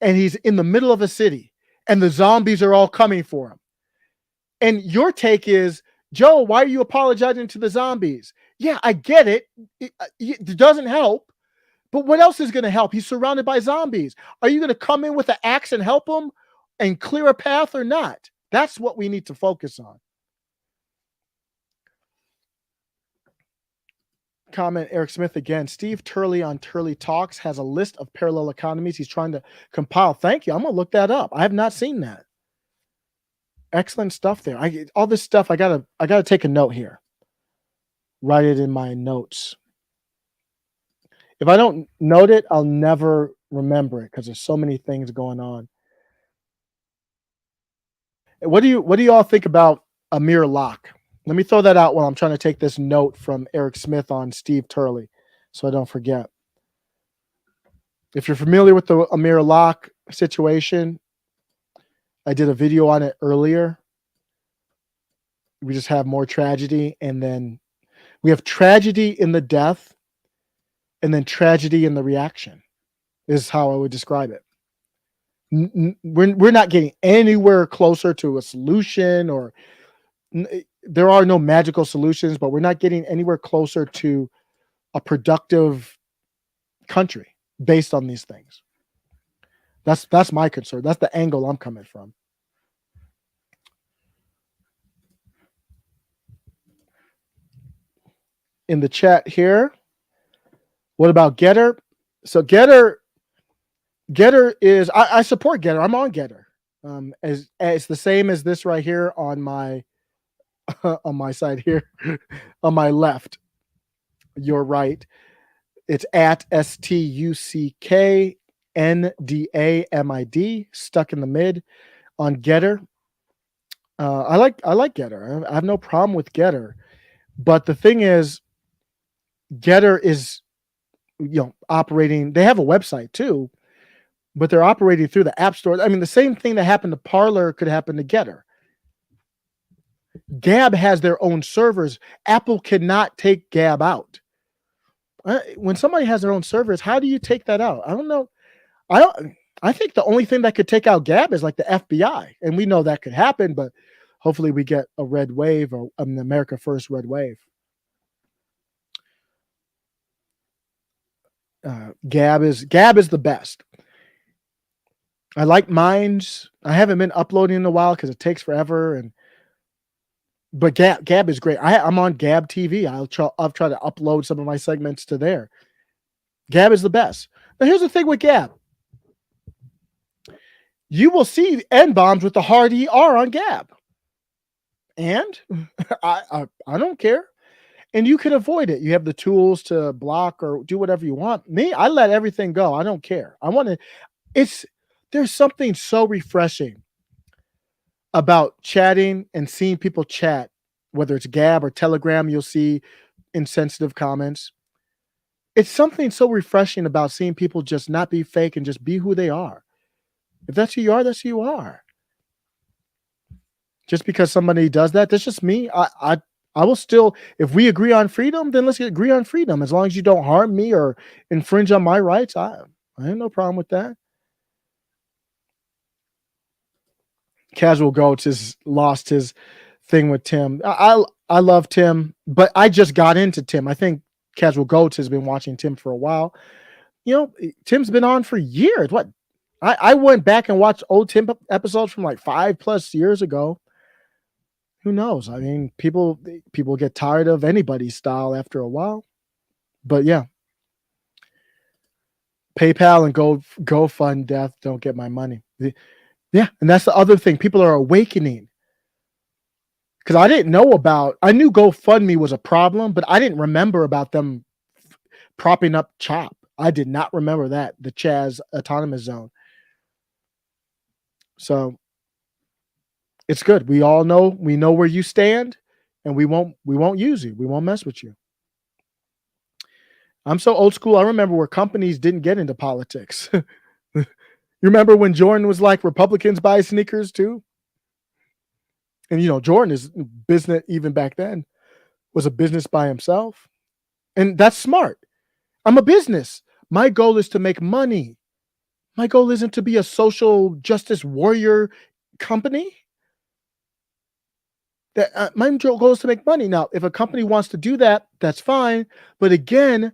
S1: and he's in the middle of a city, and the zombies are all coming for him. And your take is, Joe, why are you apologizing to the zombies? Yeah, I get it. It doesn't help. But what else is going to help? He's surrounded by zombies. Are you going to come in with an axe and help him and clear a path or not? That's what we need to focus on. Comment, Eric Smith again. Steve Turley on Turley Talks has a list of parallel economies he's trying to compile. Thank you. I'm going to look that up. I have not seen that. Excellent stuff there. All this stuff, I gotta take a note here. Write it in my notes. If I don't note it, I'll never remember it because there's so many things going on. What do you all think about Amir Locke? Let me throw that out while I'm trying to take this note from Eric Smith on Steve Turley, so I don't forget. If you're familiar with the Amir Locke situation, I did a video on it earlier. We just have more tragedy, and then we have tragedy in the death, and then tragedy in the reaction. is how I would describe it. We're not getting anywhere closer to a solution, or there are no magical solutions, but we're not getting anywhere closer to a productive country based on these things. That's my concern. That's the angle I'm coming from. In the chat here, what about Getter? So Getter is I support Getter. I'm on Getter. As the same as this right here on my on my side here, on my left. Your right. It's at STUCKNDAMID, stuck in the mid on Getter. I like Getter. I have no problem with Getter, but the thing is, Getter is, operating. They have a website too, but they're operating through the App Store. I mean, the same thing that happened to Parler could happen to Getter. Gab has their own servers. Apple cannot take Gab out. When somebody has their own servers, how do you take that out? I don't know. I think the only thing that could take out Gab is like the FBI, and we know that could happen. But hopefully, we get a red wave, or an America First red wave. Gab is the best. I like Minds. I haven't been uploading in a while because it takes forever, but Gab is great. I'm on Gab TV. I'll try to upload some of my segments to there. Gab is the best. Now here's the thing with Gab. You will see N-bombs with the hard ER on Gab. And I don't care. And you can avoid it. You have the tools to block or do whatever you want. Me, I let everything go. I don't care. There's something so refreshing about chatting and seeing people chat, whether it's Gab or Telegram. You'll see insensitive comments. It's something so refreshing about seeing people just not be fake and just be who they are. If that's who you are, that's who you are. Just because somebody does that, that's just me. I will still, if we agree on freedom, then let's agree on freedom. As long as you don't harm me or infringe on my rights, I have no problem with that. Casual Goats has lost his thing with Tim. I love Tim, but I just got into Tim. I think Casual Goats has been watching Tim for a while. Tim's been on for years. What? I went back and watched old Tim episodes from like 5+ years ago. Who knows? I mean, people get tired of anybody's style after a while. But yeah. PayPal and GoFund death don't get my money. Yeah, and that's the other thing. People are awakening. Because I knew GoFundMe was a problem, but I didn't remember about them propping up Chop. I did not remember that, the Chaz Autonomous Zone. So it's good. We know where you stand, and we won't use you. We won't mess with you. I'm so old school. I remember where companies didn't get into politics. You remember when Jordan was like, Republicans buy sneakers too? And Jordan is business, even back then, was a business by himself. And that's smart. I'm a business. My goal is to make money. My goal isn't to be a social justice warrior company. My goal is to make money. Now, if a company wants to do that, that's fine. But again,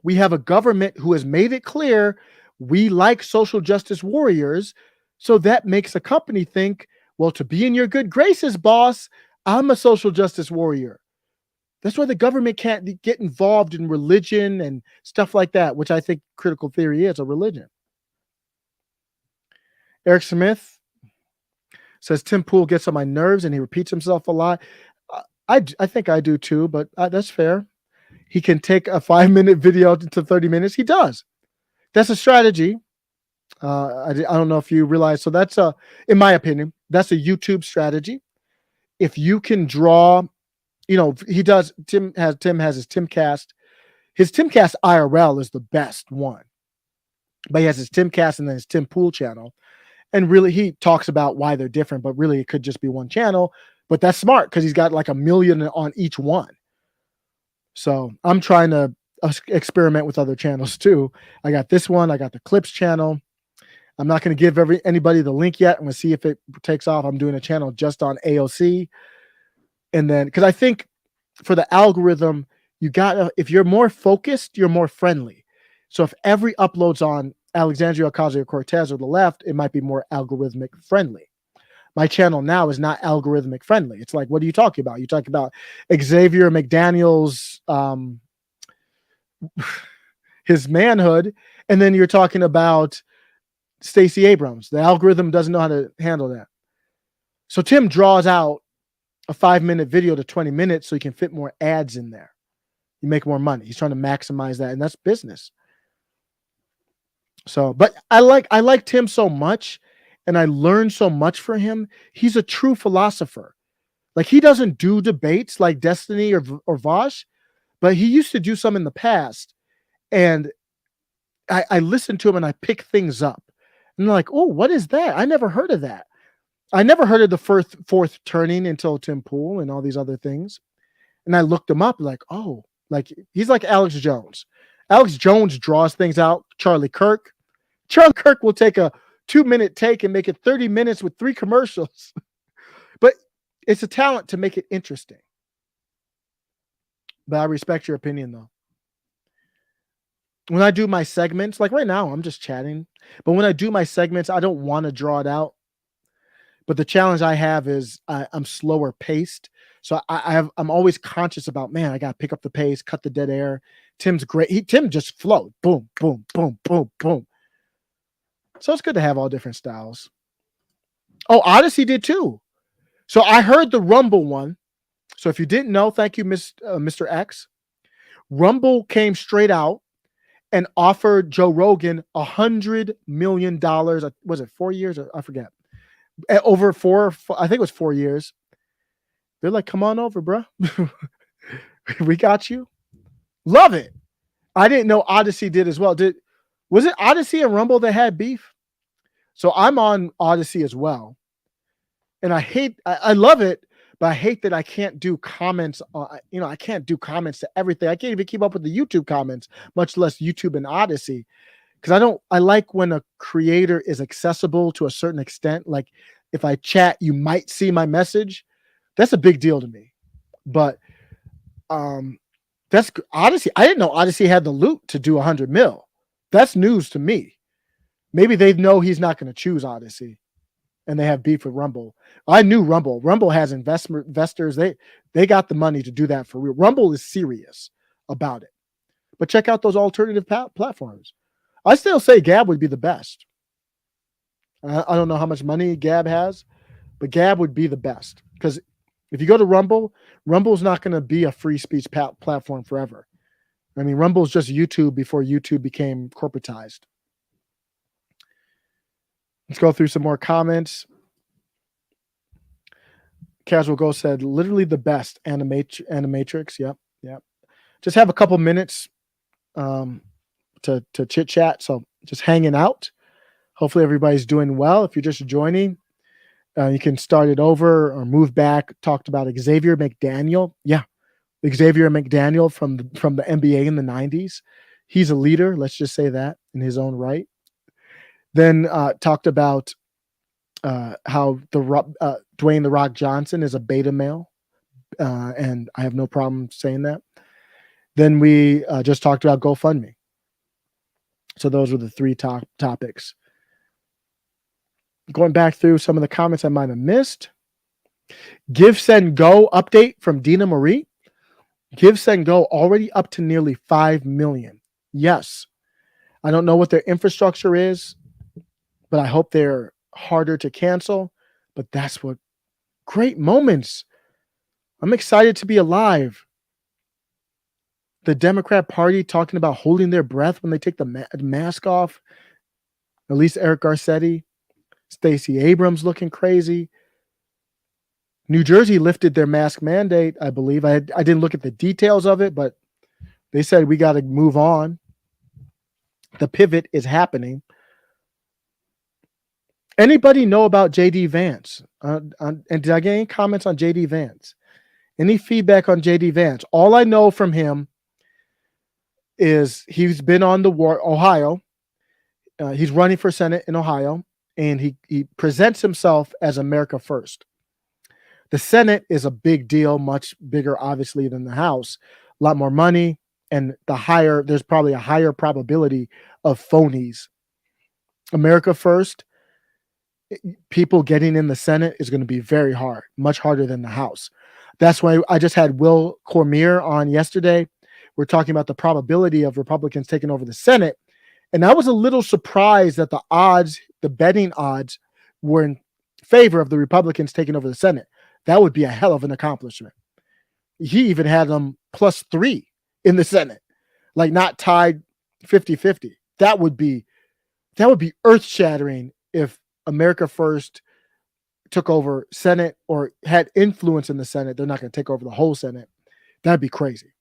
S1: we have a government who has made it clear we like social justice warriors. So that makes a company think, well, to be in your good graces, boss, I'm a social justice warrior. That's why the government can't get involved in religion and stuff like that, which I think critical theory is a religion. Eric Smith says Tim Pool gets on my nerves and he repeats himself a lot. I think I do too, but that's fair. He can take a 5-minute video to 30 minutes. He does. That's a strategy. I don't know if you realize. So that's in my opinion, that's a YouTube strategy. If you can draw, he does. Tim has his Timcast. His Timcast IRL is the best one, but he has his Timcast and then his Tim Pool channel. And really, he talks about why they're different, but really it could just be one channel. But that's smart because he's got like 1 million on each one. So I'm trying to experiment with other channels too. I got this one. I got the Clips channel. I'm not going to give anybody the link yet. I'm going to see if it takes off. I'm doing a channel just on AOC. And then, because I think for the algorithm, you got if you're more focused, you're more friendly. So if every upload's on Alexandria Ocasio-Cortez or the left, it might be more algorithmic friendly. My channel now is not algorithmic friendly. It's like, what are you talking about? You talk about Xavier McDaniel's his manhood, and then you're talking about Stacey Abrams. The algorithm doesn't know how to handle that. So Tim draws out a 5-minute video to 20 minutes so you can fit more ads in there. You make more money. He's trying to maximize that, and that's business. So, but I like Tim so much, and I learned so much from him. He's a true philosopher. Like, he doesn't do debates like Destiny or Vosh, but he used to do some in the past. And I listened to him and I pick things up. And I'm like, oh, what is that? I never heard of that. I never heard of the fourth turning until Tim Pool and all these other things. And I looked him up like, oh, like he's like Alex Jones. Alex Jones draws things out. Charlie Kirk will take a 2-minute take and make it 30 minutes with 3 commercials. But it's a talent to make it interesting. But I respect your opinion, though. When I do my segments, like right now, I'm just chatting. But when I do my segments, I don't want to draw it out. But the challenge I have is I'm slower paced. So I'm always conscious about, man, I got to pick up the pace, cut the dead air. Tim's great. Tim just flowed. Boom, boom, boom, boom, boom. So it's good to have all different styles. Oh, Odyssey did too. So I heard the Rumble one. So if you didn't know, thank you, Mr. X. Rumble came straight out and offered Joe Rogan $100 million. Was it 4 years? I forget. Over I think it was 4 years. They're like, come on over, bro. We got you. Love it. I didn't know Odyssey did as well. Was it Odyssey and Rumble that had beef? So I'm on Odyssey as well. And I love it, but I hate that I can't do comments. I can't do comments to everything. I can't even keep up with the YouTube comments, much less YouTube and Odyssey. Because I like when a creator is accessible to a certain extent. Like if I chat, you might see my message. That's a big deal to me. But that's Odyssey. I didn't know Odyssey had the loot to do 100 mil. That's news to me. Maybe they know he's not going to choose Odyssey, and they have beef with Rumble. I knew Rumble. Rumble has investors. They got the money to do that for real. Rumble is serious about it. But check out those alternative platforms. I still say Gab would be the best. I don't know how much money Gab has, but Gab would be the best. Because if you go to Rumble, Rumble's not going to be a free speech platform forever. I mean, Rumble's just YouTube before YouTube became corporatized. Let's go through some more comments. Casual Ghost said, literally the best animatrix. Yep. Just have a couple minutes to chit chat. So just hanging out. Hopefully everybody's doing well. If you're just joining, you can start it over or move back. Talked about Xavier McDaniel. Yeah. Xavier McDaniel from the NBA in the 90s. He's a leader. Let's just say that in his own right. Then talked about how Dwayne The Rock Johnson is a beta male. And I have no problem saying that. Then we just talked about GoFundMe. So those were the 3 topics. Going back through some of the comments I might have missed. Give, Send, Go update from Dina Marie. Give, Send, Go already up to nearly 5 million. Yes. I don't know what their infrastructure is, but I hope they're harder to cancel. But that's what great moments. I'm excited to be alive. The Democrat Party talking about holding their breath when they take the mask off. At least Eric Garcetti. Stacey Abrams looking crazy. New Jersey lifted their mask mandate, I believe. I didn't look at the details of it, but they said we got to move on. The pivot is happening. Anybody know about JD Vance? And did I get any comments on JD Vance? Any feedback on JD Vance? All I know from him is he's been on the Ohio. He's running for Senate in Ohio, and he presents himself as America First. The Senate is a big deal, much bigger, obviously, than the House. A lot more money, and there's probably a higher probability of phonies. America First, people getting in the Senate is going to be very hard, much harder than the House. That's why I just had Will Cormier on yesterday. We're talking about the probability of Republicans taking over the Senate. And I was a little surprised that the betting odds were in favor of the Republicans taking over the Senate. That would be a hell of an accomplishment. He even had them +3 in the Senate, like not tied 50-50. That would be earth-shattering if America First took over Senate or had influence in the Senate. They're not going to take over the whole Senate. That'd be crazy.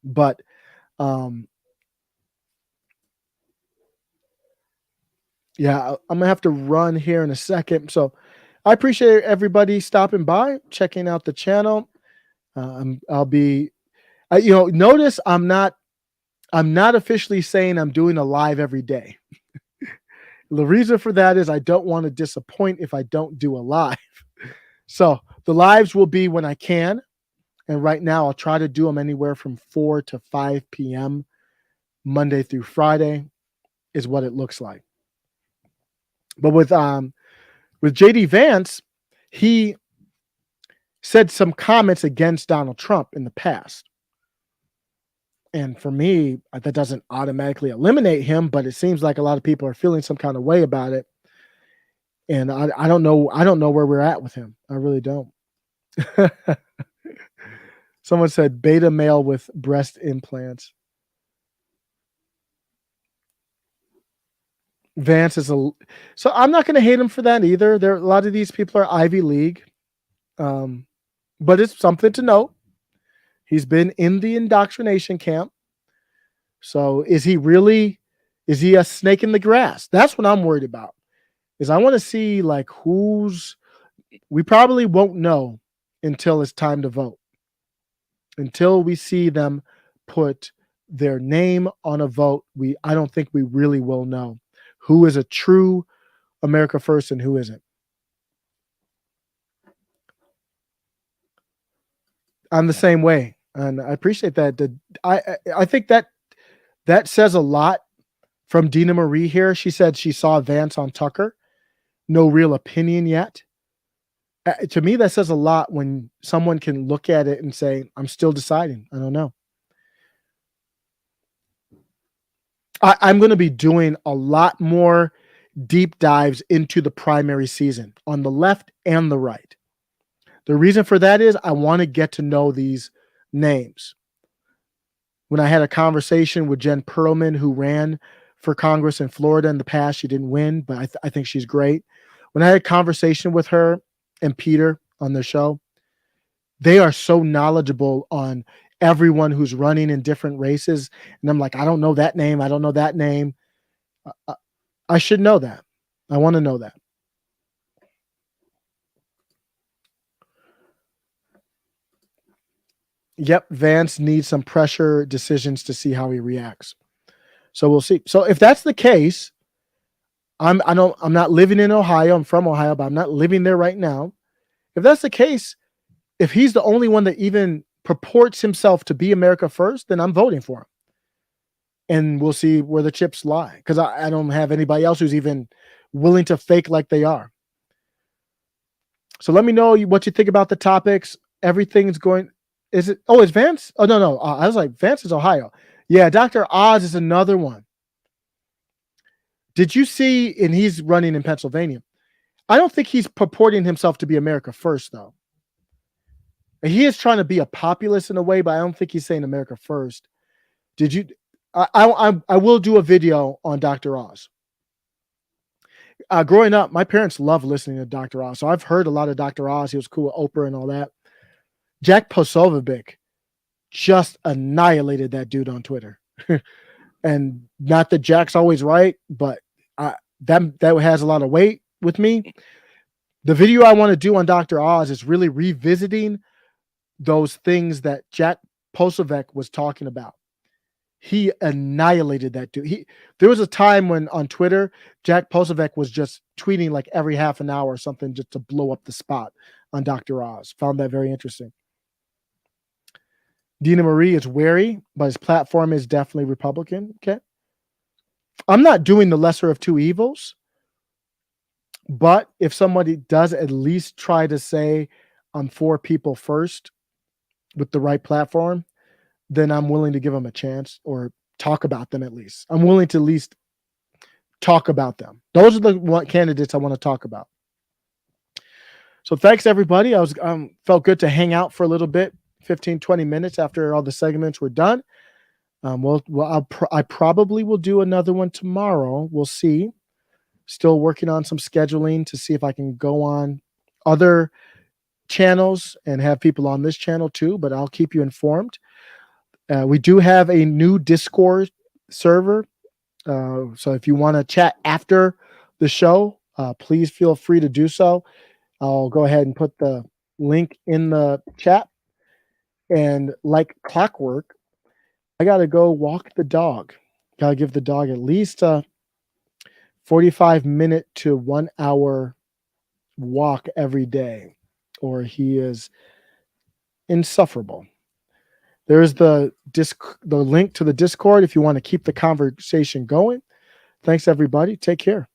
S1: But yeah, I'm gonna have to run here in a second. So I appreciate everybody stopping by, checking out the channel. I'll be, notice I'm not officially saying I'm doing a live every day. The reason for that is I don't want to disappoint if I don't do a live. So the lives will be when I can. And right now I'll try to do them anywhere from 4 to 5 p.m. Monday through Friday is what it looks like. But with JD Vance, he said some comments against Donald Trump in the past. And for me, that doesn't automatically eliminate him, but it seems like a lot of people are feeling some kind of way about it. And I don't know where we're at with him. I really don't. Someone said beta male with breast implants. Vance is so I'm not going to hate him for that either. A lot of these people are Ivy League, but it's something to note. He's been in the indoctrination camp. So is he a snake in the grass? That's what I'm worried about. Is I want to see like we probably won't know until it's time to vote. Until we see them put their name on a vote, I don't think we really will know who is a true America First and who isn't. I'm the same way, and I appreciate that. I think that says a lot from Dina Marie here. She said she saw Vance on Tucker. No real opinion yet. To me, that says a lot when someone can look at it and say, I'm still deciding. I don't know. I'm going to be doing a lot more deep dives into the primary season on the left and the right. The reason for that is I want to get to know these names. When I had a conversation with Jen Perlman, who ran for Congress in Florida in the past, she didn't win, but I think she's great. When I had a conversation with her and Peter on their show, they are so knowledgeable on everyone who's running in different races. And I'm like, I don't know that name. I don't know that name. I should know that. I want to know that. Yep, Vance needs some pressure decisions to see how he reacts. So we'll see. So if that's the case, I'm not living in Ohio. I'm from Ohio, but I'm not living there right now. If that's the case, if he's the only one that even purports himself to be America First, then I'm voting for him. And we'll see where the chips lie, because I don't have anybody else who's even willing to fake like they are. So let me know what you think about the topics. Everything's going. Is Vance? Oh, no. I was like, Vance is Ohio. Yeah, Dr. Oz is another one. Did you see, and he's running in Pennsylvania. I don't think he's purporting himself to be America First, though. He is trying to be a populist in a way, but I don't think he's saying America First. Did you? I will do a video on Dr. Oz. Growing up, my parents loved listening to Dr. Oz, so I've heard a lot of Dr. Oz. He was cool with Oprah and all that. Jack Posobiec just annihilated that dude on Twitter. And not that Jack's always right, but that has a lot of weight with me. The video I want to do on Dr. Oz is really revisiting those things that Jack Posobiec was talking about. he annihilated that dude. There was a time when on Twitter, Jack Posobiec was just tweeting like every half an hour or something just to blow up the spot on Dr. Oz. Found that very interesting. Dina Marie is wary, but his platform is definitely Republican. Okay. I'm not doing the lesser of two evils, but if somebody does at least try to say I'm for people first with the right platform, then I'm willing to give them a chance or talk about them at least. I'm willing to at least talk about them. Those are the candidates I want to talk about. So thanks everybody. I felt good to hang out for a little bit, 15, 20 minutes after all the segments were done. I probably will do another one tomorrow. We'll see. Still working on some scheduling to see if I can go on other channels and have people on this channel too, but I'll keep you informed. We do have a new Discord server. So if you want to chat after the show, please feel free to do so. I'll go ahead and put the link in the chat. And like clockwork, I got to go walk the dog. Got to give the dog at least a 45-minute to 1 hour walk every day, or he is insufferable. There's the link to the Discord if you want to keep the conversation going. Thanks, everybody. Take care.